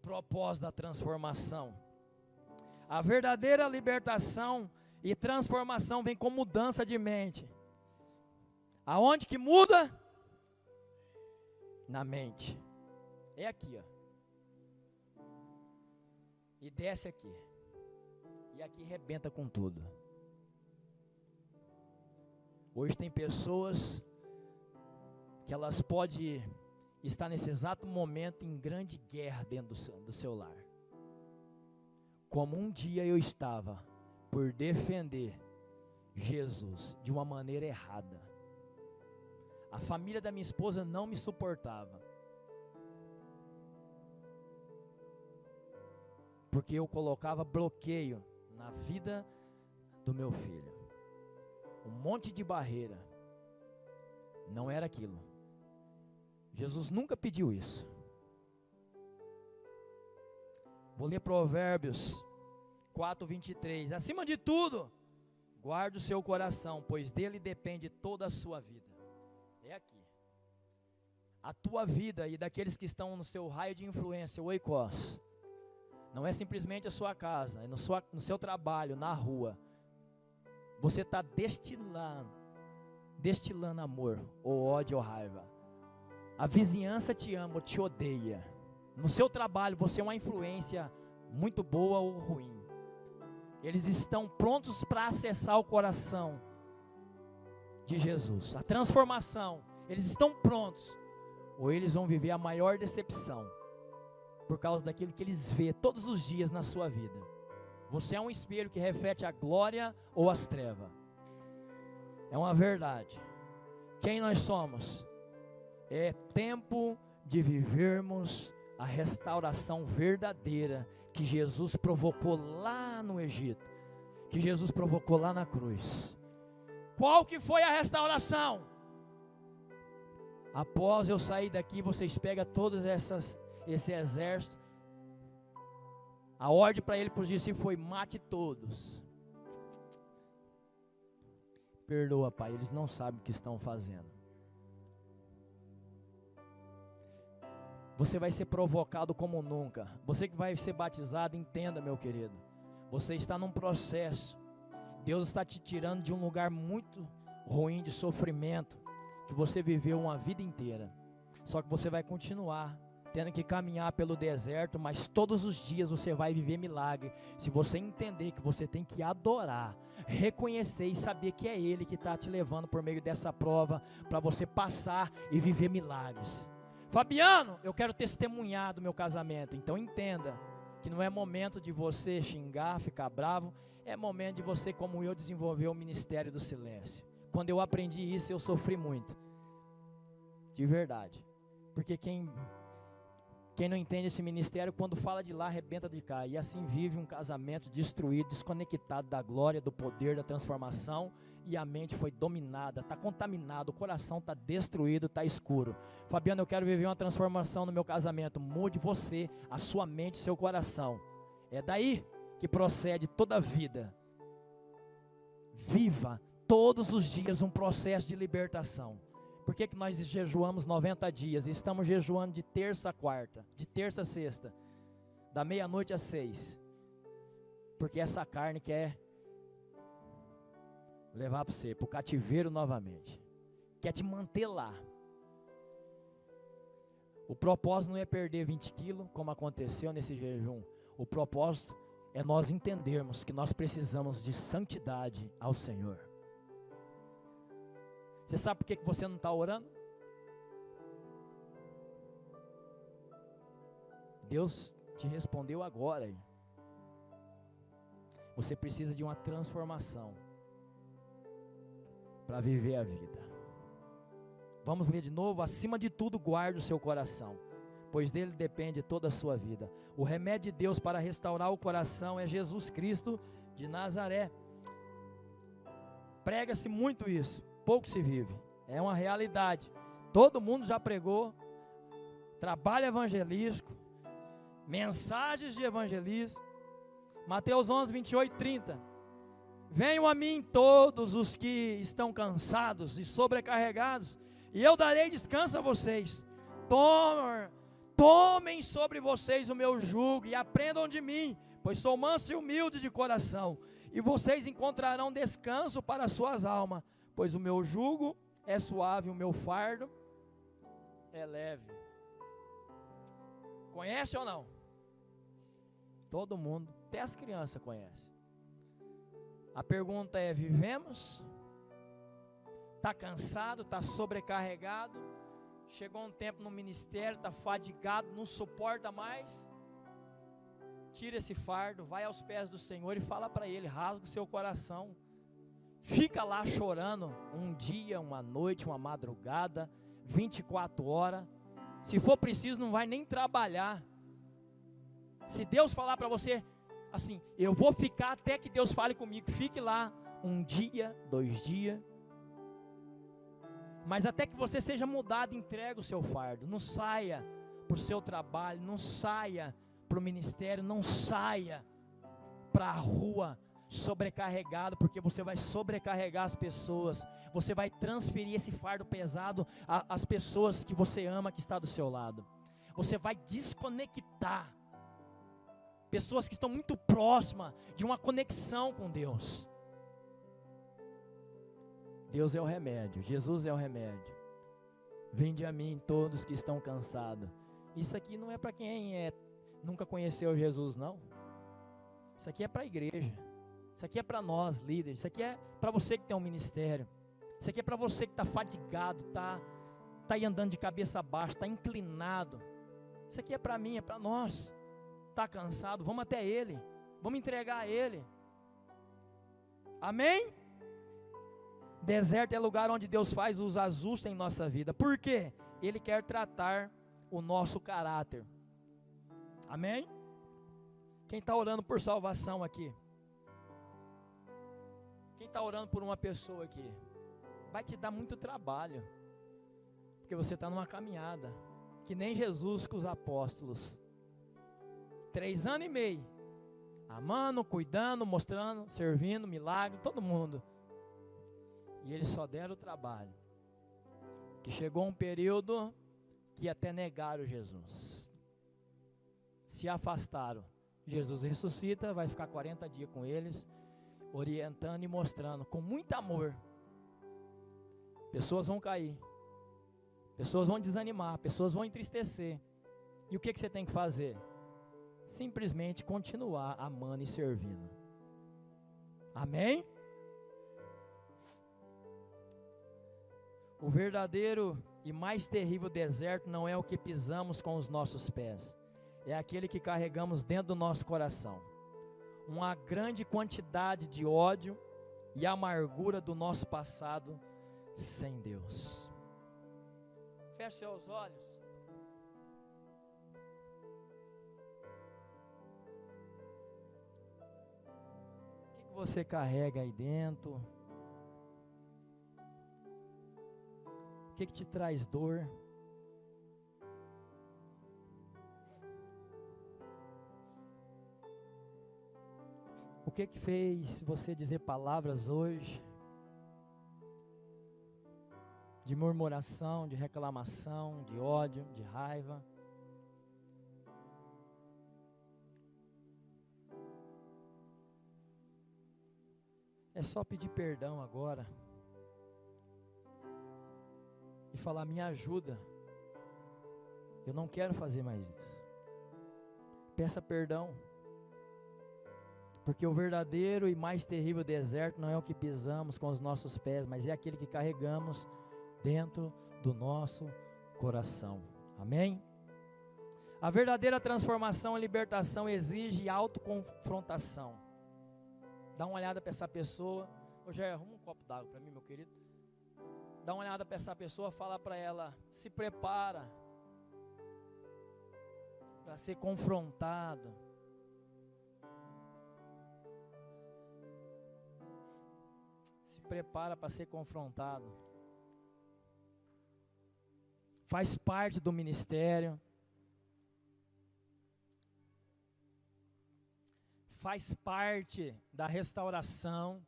propósito da transformação? A verdadeira libertação e transformação vem com mudança de mente. Aonde que muda? Na mente. É aqui, ó. E desce aqui. E aqui rebenta com tudo. Hoje tem pessoas que elas podem estar nesse exato momento em grande guerra dentro do seu lar. Como um dia eu estava por defender Jesus de uma maneira errada. A família da minha esposa não me suportava. Porque eu colocava bloqueio na vida do meu filho. Um monte de barreira. Não era aquilo. Jesus nunca pediu isso. Vou ler Provérbios 4:23. Acima de tudo, guarde o seu coração, pois dele depende toda a sua vida. É aqui. A tua vida e daqueles que estão no seu raio de influência, o oikos, não é simplesmente a sua casa, é no seu trabalho, na rua. Você está destilando amor, ou ódio, ou raiva. A vizinhança te ama ou te odeia. No seu trabalho você é uma influência muito boa ou ruim. Eles estão prontos para acessar o coração de Jesus. A transformação, eles estão prontos. Ou eles vão viver a maior decepção. Por causa daquilo que eles vê todos os dias na sua vida. Você é um espelho que reflete a glória ou as trevas. É uma verdade. Quem nós somos? É tempo de vivermos a restauração verdadeira que Jesus provocou lá no Egito, que Jesus provocou lá na cruz. Qual que foi a restauração? Após eu sair daqui, vocês pegam todos esse exército. A ordem para ele, para os discípulos, foi: mate todos. Perdoa, Pai, eles não sabem o que estão fazendo. Você vai ser provocado como nunca. Você que vai ser batizado, entenda, meu querido. Você está num processo. Deus está te tirando de um lugar muito ruim de sofrimento, que você viveu uma vida inteira. Só que você vai continuar tendo que caminhar pelo deserto, mas todos os dias você vai viver milagre. Se você entender que você tem que adorar, reconhecer e saber que é Ele que está te levando por meio dessa prova, para você passar e viver milagres. Fabiano, eu quero testemunhar do meu casamento. Então entenda que não é momento de você xingar, ficar bravo. É momento de você, como eu, desenvolver o ministério do silêncio. Quando eu aprendi isso, eu sofri muito. De verdade. Porque quem não entende esse ministério, quando fala de lá, arrebenta de cá. E assim vive um casamento destruído, desconectado da glória, do poder, da transformação. E a mente foi dominada, está contaminado, o coração está destruído, está escuro. Fabiano, eu quero viver uma transformação no meu casamento. Mude você, a sua mente, seu coração. É daí que procede toda a vida. Viva todos os dias um processo de libertação. Por que nós jejuamos 90 dias? Estamos jejuando de terça a quarta, de terça a sexta, da meia-noite às 6. Porque essa carne quer levar para você, para o cativeiro novamente. Quer te manter lá. O propósito não é perder 20 quilos, como aconteceu nesse jejum. O propósito é nós entendermos que nós precisamos de santidade ao Senhor. Você sabe por que você não está orando? Deus te respondeu agora. Você precisa de uma transformação para viver a vida. Vamos ler de novo. Acima de tudo, guarde o seu coração, pois dele depende toda a sua vida. O remédio de Deus para restaurar o coração é Jesus Cristo de Nazaré. Prega-se muito isso, pouco se vive. É uma realidade. Todo mundo já pregou. Trabalho evangelístico, mensagens de evangelismo. Mateus 11, 28 e 30. Venham a mim todos os que estão cansados e sobrecarregados, e eu darei descanso a vocês. Tomem sobre vocês o meu jugo e aprendam de mim, pois sou manso e humilde de coração, e vocês encontrarão descanso para as suas almas, pois o meu jugo é suave, o meu fardo é leve. Conhece ou não? Todo mundo, até as crianças conhecem. A pergunta é: vivemos? Está cansado, está sobrecarregado, chegou um tempo no ministério, está fadigado, não suporta mais? Tira esse fardo, vai aos pés do Senhor e fala para Ele, rasga o seu coração. Fica lá chorando um dia, uma noite, uma madrugada, 24 horas. Se for preciso, não vai nem trabalhar. Se Deus falar para você assim, eu vou ficar até que Deus fale comigo, fique lá um dia, 2 dias. Mas até que você seja mudado, entrega o seu fardo. Não saia para o seu trabalho, não saia para o ministério, não saia para a rua sobrecarregado, porque você vai sobrecarregar as pessoas. Você vai transferir esse fardo pesado às pessoas que você ama, que está do seu lado. Você vai desconectar pessoas que estão muito próximas de uma conexão com Deus. Deus é o remédio, Jesus é o remédio. Vinde a mim todos que estão cansados. Isso aqui não é para quem nunca conheceu Jesus, não. Isso aqui é para a igreja. Isso aqui é para nós, líderes. Isso aqui é para você que tem um ministério. Isso aqui é para você que está fadigado, está aí andando de cabeça baixa, está inclinado. Isso aqui é para mim, é para nós. Está cansado, vamos até Ele. Vamos entregar a Ele. Amém? Deserto é lugar onde Deus faz os ajustes em nossa vida. Por quê? Ele quer tratar o nosso caráter. Amém? Quem está orando por salvação aqui? Quem está orando por uma pessoa aqui? Vai te dar muito trabalho, porque você está numa caminhada, que nem Jesus com os apóstolos. 3 anos e meio, amando, cuidando, mostrando, servindo, milagre, todo mundo. E eles só deram o trabalho. Que chegou um período que até negaram Jesus. Se afastaram. Jesus ressuscita, vai ficar 40 dias com eles, orientando e mostrando, com muito amor. Pessoas vão cair. Pessoas vão desanimar, pessoas vão entristecer. E o que você tem que fazer? Simplesmente continuar amando e servindo. Amém? O verdadeiro e mais terrível deserto não é o que pisamos com os nossos pés, é aquele que carregamos dentro do nosso coração. Uma grande quantidade de ódio e amargura do nosso passado sem Deus. Feche seus olhos. O que você carrega aí dentro? O que te traz dor? O que fez você dizer palavras hoje de murmuração, de reclamação, de ódio, de raiva? É só pedir perdão agora e falar: me ajuda, eu não quero fazer mais isso. Peça perdão, porque o verdadeiro e mais terrível deserto não é o que pisamos com os nossos pés, mas é aquele que carregamos dentro do nosso coração. Amém? A verdadeira transformação e libertação exige autoconfrontação. Dá uma olhada para essa pessoa. Ô Jair, arruma um copo d'água para mim, meu querido. Dá uma olhada para essa pessoa, fala para ela: se prepara para ser confrontado. Se prepara para ser confrontado. Faz parte do ministério. Faz parte da restauração.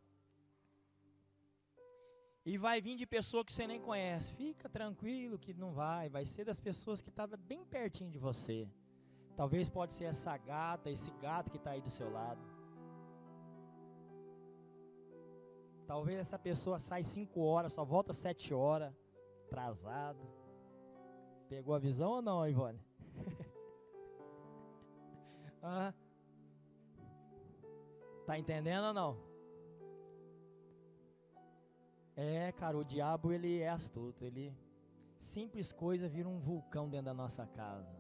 E vai vir de pessoa que você nem conhece. Fica tranquilo que não vai. Vai ser das pessoas que estão bem pertinho de você. Talvez pode ser essa gata, esse gato que está aí do seu lado. Talvez essa pessoa sai 5 horas, só volta 7 horas. Atrasado. Pegou a visão ou não, Ivone? Ah. Tá entendendo ou não? Cara, o diabo ele é astuto. Simples coisa vira um vulcão dentro da nossa casa.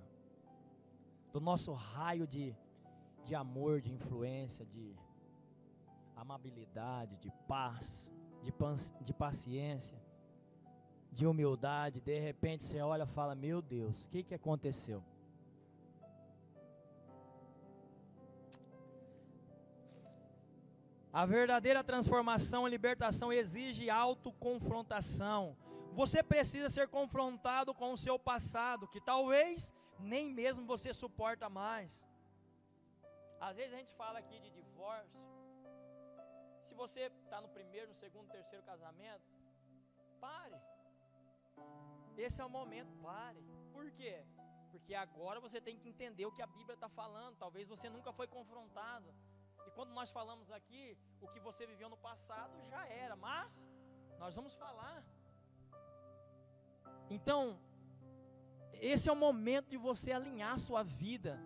Do nosso raio de amor, de influência, de amabilidade, de paz, de paciência, de humildade. De repente você olha e fala, meu Deus, o que aconteceu? A verdadeira transformação e libertação exige autoconfrontação. Você precisa ser confrontado com o seu passado, que talvez nem mesmo você suporta mais. Às vezes a gente fala aqui de divórcio. Se você está no primeiro, no segundo, terceiro casamento, pare. Esse é o momento, pare. Por quê? Porque agora você tem que entender o que a Bíblia está falando. Talvez você nunca foi confrontado. E quando nós falamos aqui, o que você viveu no passado já era, mas nós vamos falar. Então, esse é o momento de você alinhar a sua vida.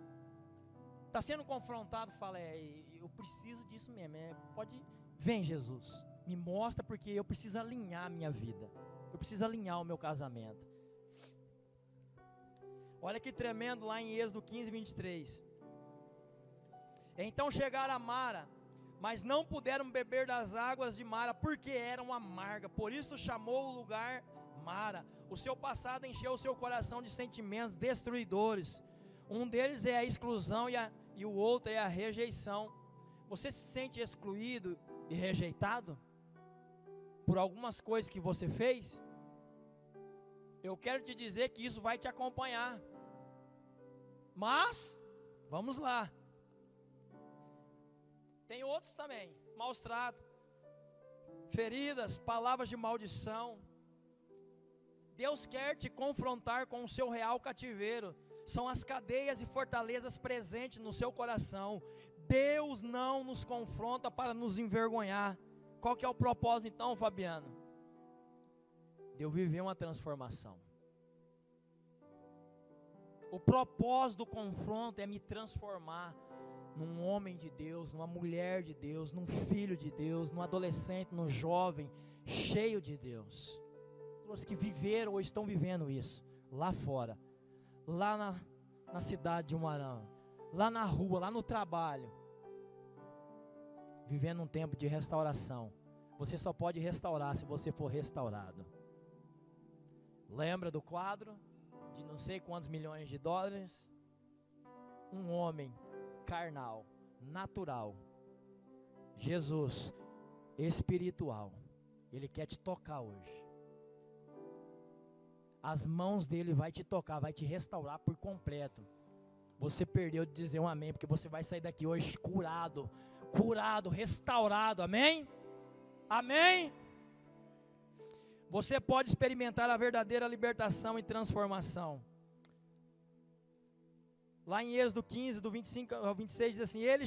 Está sendo confrontado, fala, eu preciso disso mesmo. Vem Jesus, me mostra porque eu preciso alinhar a minha vida. Eu preciso alinhar o meu casamento. Olha que tremendo lá em Êxodo 15, 23. Então chegaram a Mara, mas não puderam beber das águas de Mara, porque eram amargas. Por isso chamou o lugar Mara. O seu passado encheu o seu coração de sentimentos destruidores. Um deles é a exclusão e o outro é a rejeição. Você se sente excluído e rejeitado por algumas coisas que você fez? Eu quero te dizer que isso vai te acompanhar. Mas, vamos lá. Tem outros também, maus tratos, feridas, palavras de maldição. Deus quer te confrontar com o seu real cativeiro. São as cadeias e fortalezas presentes no seu coração. Deus não nos confronta para nos envergonhar. Qual que é o propósito então, Fabiano? De eu viver uma transformação. O propósito do confronto é me transformar num homem de Deus, numa mulher de Deus, num filho de Deus, num adolescente, num jovem cheio de Deus. Pessoas que viveram ou estão vivendo isso lá fora, lá na cidade de Umarama, lá na rua, lá no trabalho, vivendo um tempo de restauração. Você só pode restaurar se você for restaurado. Lembra do quadro de não sei quantos milhões de dólares? Um homem carnal, natural, Jesus, espiritual, Ele quer te tocar hoje. As mãos dele vai te tocar, vai te restaurar por completo. Você perdeu de dizer um amém, porque você vai sair daqui hoje curado, restaurado, amém? Amém? Você pode experimentar a verdadeira libertação e transformação. Lá em Êxodo 15, do 25 ao 26, diz assim: Ele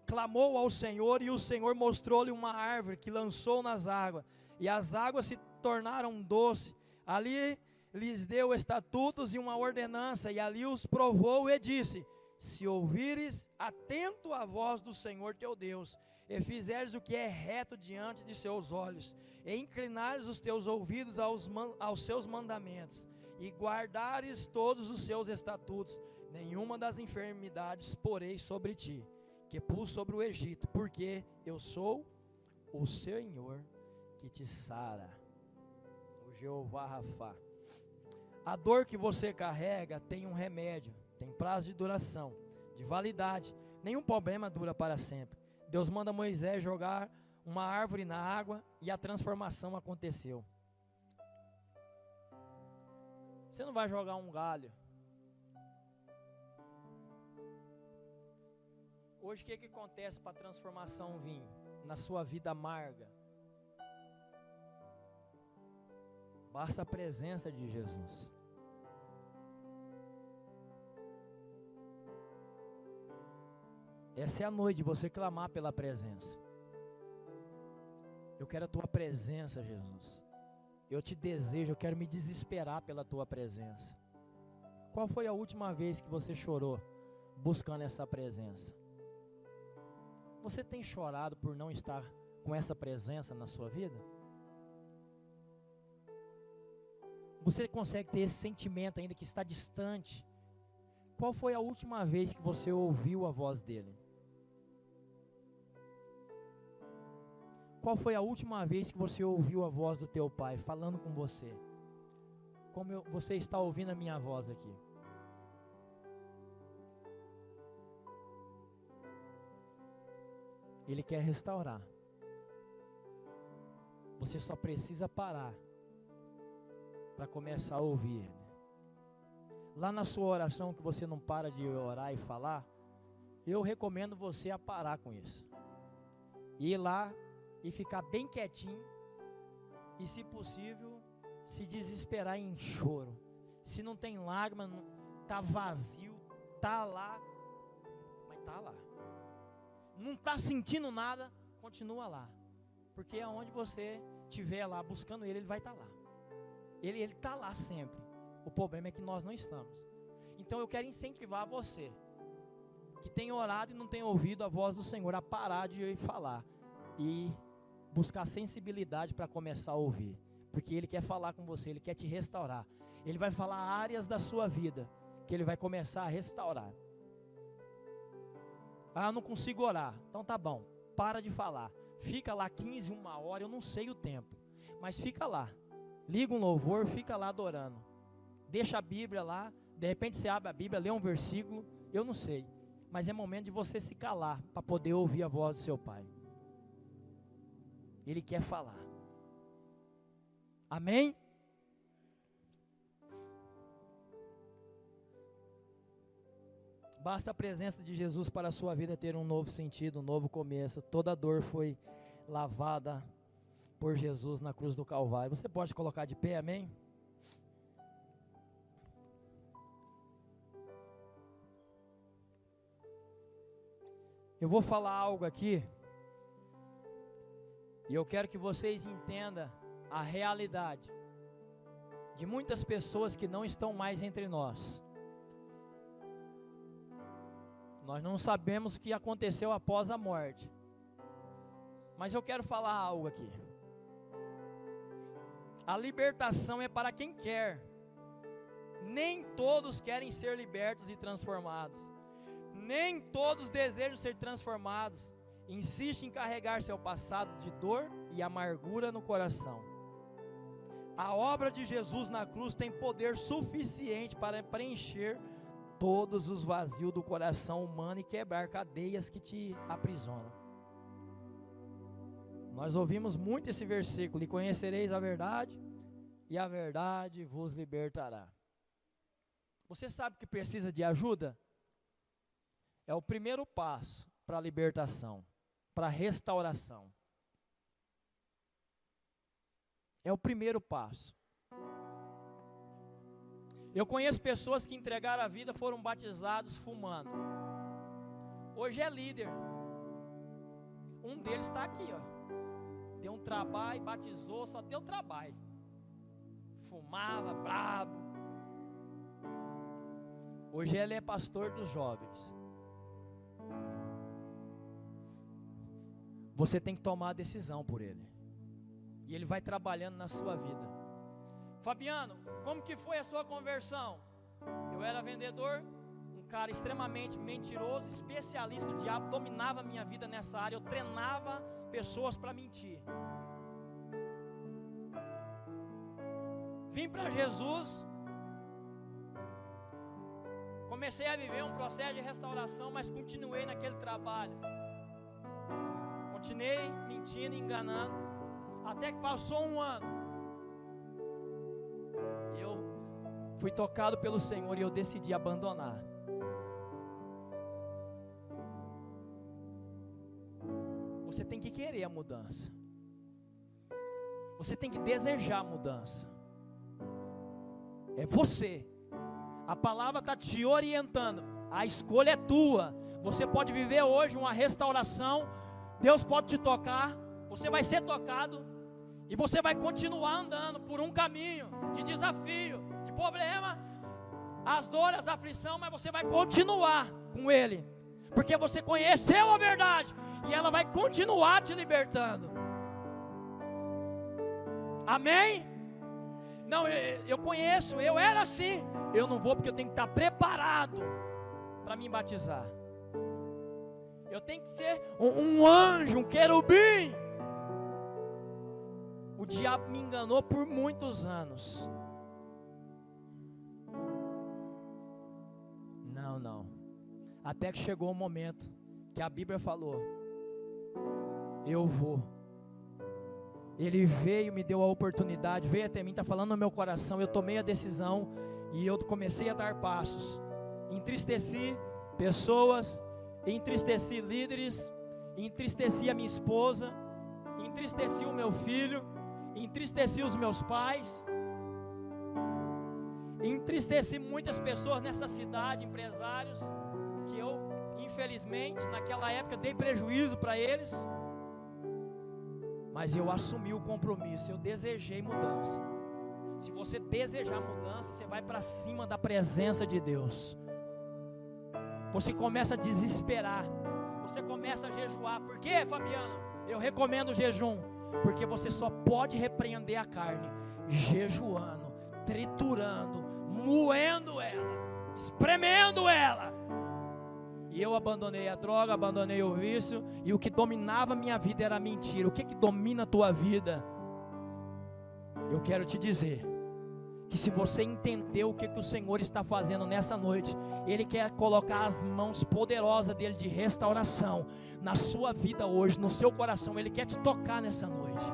clamou ao Senhor, e o Senhor mostrou-lhe uma árvore que lançou nas águas, e as águas se tornaram doces. Ali lhes deu estatutos e uma ordenança, e ali os provou e disse: Se ouvires atento a voz do Senhor teu Deus, e fizeres o que é reto diante de seus olhos, e inclinares os teus ouvidos aos seus mandamentos, e guardares todos os seus estatutos, nenhuma das enfermidades porei sobre ti, que pus sobre o Egito, porque eu sou o Senhor que te sara, o Jeová Rafá. A dor que você carrega tem um remédio, tem prazo de duração, de validade, nenhum problema dura para sempre. Deus manda Moisés jogar uma árvore na água e a transformação aconteceu. Você não vai jogar um galho. Hoje o que acontece para a transformação vir na sua vida amarga? Basta a presença de Jesus. Essa é a noite de você clamar pela presença. Eu quero a tua presença, Jesus. Eu te desejo, eu quero me desesperar pela tua presença. Qual foi a última vez que você chorou buscando essa presença? Você tem chorado por não estar com essa presença na sua vida? Você consegue ter esse sentimento ainda que está distante? Qual foi a última vez que você ouviu a voz dele? Qual foi a última vez que você ouviu a voz do teu pai falando com você? Como você está ouvindo a minha voz aqui? Ele quer restaurar. Você só precisa parar para começar a ouvir Ele. Lá na sua oração que você não para de orar e falar, eu recomendo você a parar com isso. Ir lá e ficar bem quietinho e, se possível, se desesperar em choro. Se não tem lágrima, tá vazio, tá lá, mas tá lá. Não tá sentindo nada, continua lá. Porque aonde você estiver lá buscando Ele, Ele vai estar lá. Ele está lá sempre. O problema é que nós não estamos. Então eu quero incentivar você que tem orado e não tem ouvido a voz do Senhor a parar de falar e buscar sensibilidade para começar a ouvir. Porque Ele quer falar com você, Ele quer te restaurar. Ele vai falar áreas da sua vida que Ele vai começar a restaurar. Ah, eu não consigo orar. Então tá bom, para de falar. Fica lá 15, 1 hora, eu não sei o tempo. Mas fica lá. Liga um louvor, fica lá adorando. Deixa a Bíblia lá. De repente você abre a Bíblia, lê um versículo. Eu não sei. Mas é momento de você se calar para poder ouvir a voz do seu Pai. Ele quer falar. Amém? Basta a presença de Jesus para a sua vida ter um novo sentido, um novo começo. Toda dor foi lavada por Jesus na cruz do Calvário. Você pode colocar de pé, amém? Eu vou falar algo aqui, e eu quero que vocês entendam a realidade de muitas pessoas que não estão mais entre nós. Nós não sabemos o que aconteceu após a morte. Mas eu quero falar algo aqui. A libertação é para quem quer. Nem todos querem ser libertos e transformados. Nem todos desejam ser transformados. Insistem em carregar seu passado de dor e amargura no coração. A obra de Jesus na cruz tem poder suficiente para preencher todos os vazios do coração humano e quebrar cadeias que te aprisionam. Nós ouvimos muito esse versículo: e conhecereis a verdade, e a verdade vos libertará. Você sabe que precisa de ajuda? É o primeiro passo para a libertação, para a restauração. É o primeiro passo. Eu conheço pessoas que entregaram a vida, foram batizados fumando. Hoje é líder. Um deles está aqui, ó. Deu um trabalho, batizou, só deu trabalho. Fumava, brabo. Hoje ele é pastor dos jovens. Você tem que tomar a decisão por ele. E ele vai trabalhando na sua vida. Fabiano, como que foi a sua conversão? Eu era vendedor, um cara extremamente mentiroso, especialista, o diabo dominava a minha vida nessa área. Eu treinava pessoas para mentir. Vim para Jesus, comecei a viver um processo de restauração, mas continuei naquele trabalho. Continuei mentindo, enganando, até que passou um ano. Eu fui tocado pelo Senhor e eu decidi abandonar. Você tem que querer a mudança. Você tem que desejar a mudança. É você. A palavra está te orientando. A escolha é tua. Você pode viver hoje uma restauração. Deus pode te tocar. Você vai ser tocado. E você vai continuar andando por um caminho de desafio, de problema, as dores, as aflições, mas você vai continuar com Ele. Porque você conheceu a verdade. E ela vai continuar te libertando. Amém? Não, eu conheço, eu era assim. Eu não vou porque eu tenho que estar preparado para me batizar. Eu tenho que ser um anjo, um querubim. O diabo me enganou por muitos anos. Não. Até que chegou o momento que a Bíblia falou: eu vou. Ele veio, me deu a oportunidade, veio até mim, está falando no meu coração. Eu tomei a decisão e eu comecei a dar passos. Entristeci pessoas, entristeci líderes, entristeci a minha esposa, entristeci o meu filho, entristeci os meus pais, entristeci muitas pessoas nessa cidade, empresários, que eu, infelizmente, naquela época dei prejuízo para eles. Mas eu assumi o compromisso, eu desejei mudança. Se você desejar mudança, você vai para cima da presença de Deus. Você começa a desesperar, você começa a jejuar. Por quê, Fabiana? Eu recomendo o jejum, porque você só pode repreender a carne jejuando, triturando, moendo ela, espremendo ela. E eu abandonei a droga, abandonei o vício, e o que dominava a minha vida era a mentira. O que domina a tua vida? Eu quero te dizer que se você entender o que o Senhor está fazendo nessa noite, Ele quer colocar as mãos poderosas dEle de restauração na sua vida hoje, no seu coração. Ele quer te tocar nessa noite.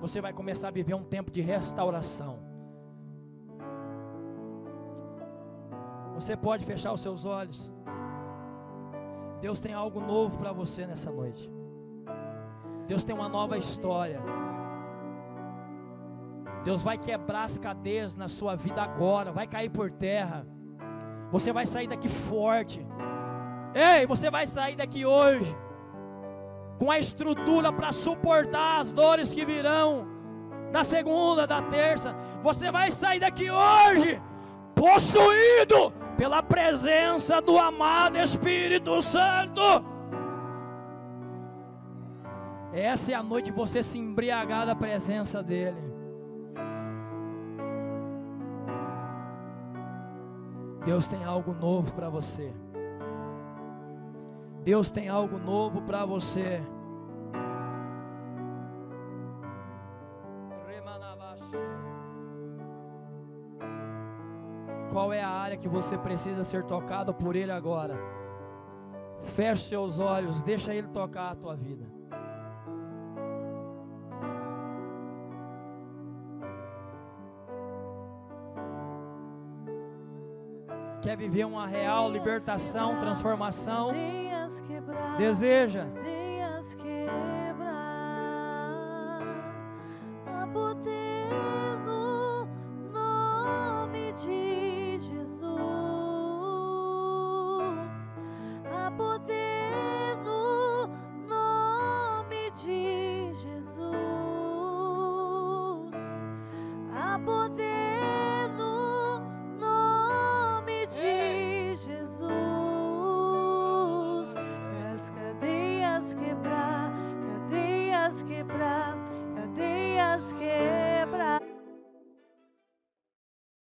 Você vai começar a viver um tempo de restauração. Você pode fechar os seus olhos. Deus tem algo novo para você nessa noite. Deus tem uma nova história. Deus vai quebrar as cadeias na sua vida agora. Vai cair por terra. Você vai sair daqui forte. Ei, você vai sair daqui hoje com a estrutura para suportar as dores que virão da segunda, da terça. Você vai sair daqui hoje possuído pela presença do amado Espírito Santo. Essa é a noite de você se embriagar da presença dEle. Deus tem algo novo para você. Deus tem algo novo para você. Qual é a área que você precisa ser tocado por Ele agora? Feche seus olhos, deixa Ele tocar a tua vida. Quer viver uma real libertação, transformação? Deseja? Há poder no nome de Jesus. Há poder no nome de Jesus. Há poder no nome de Jesus. As cadeias quebrar.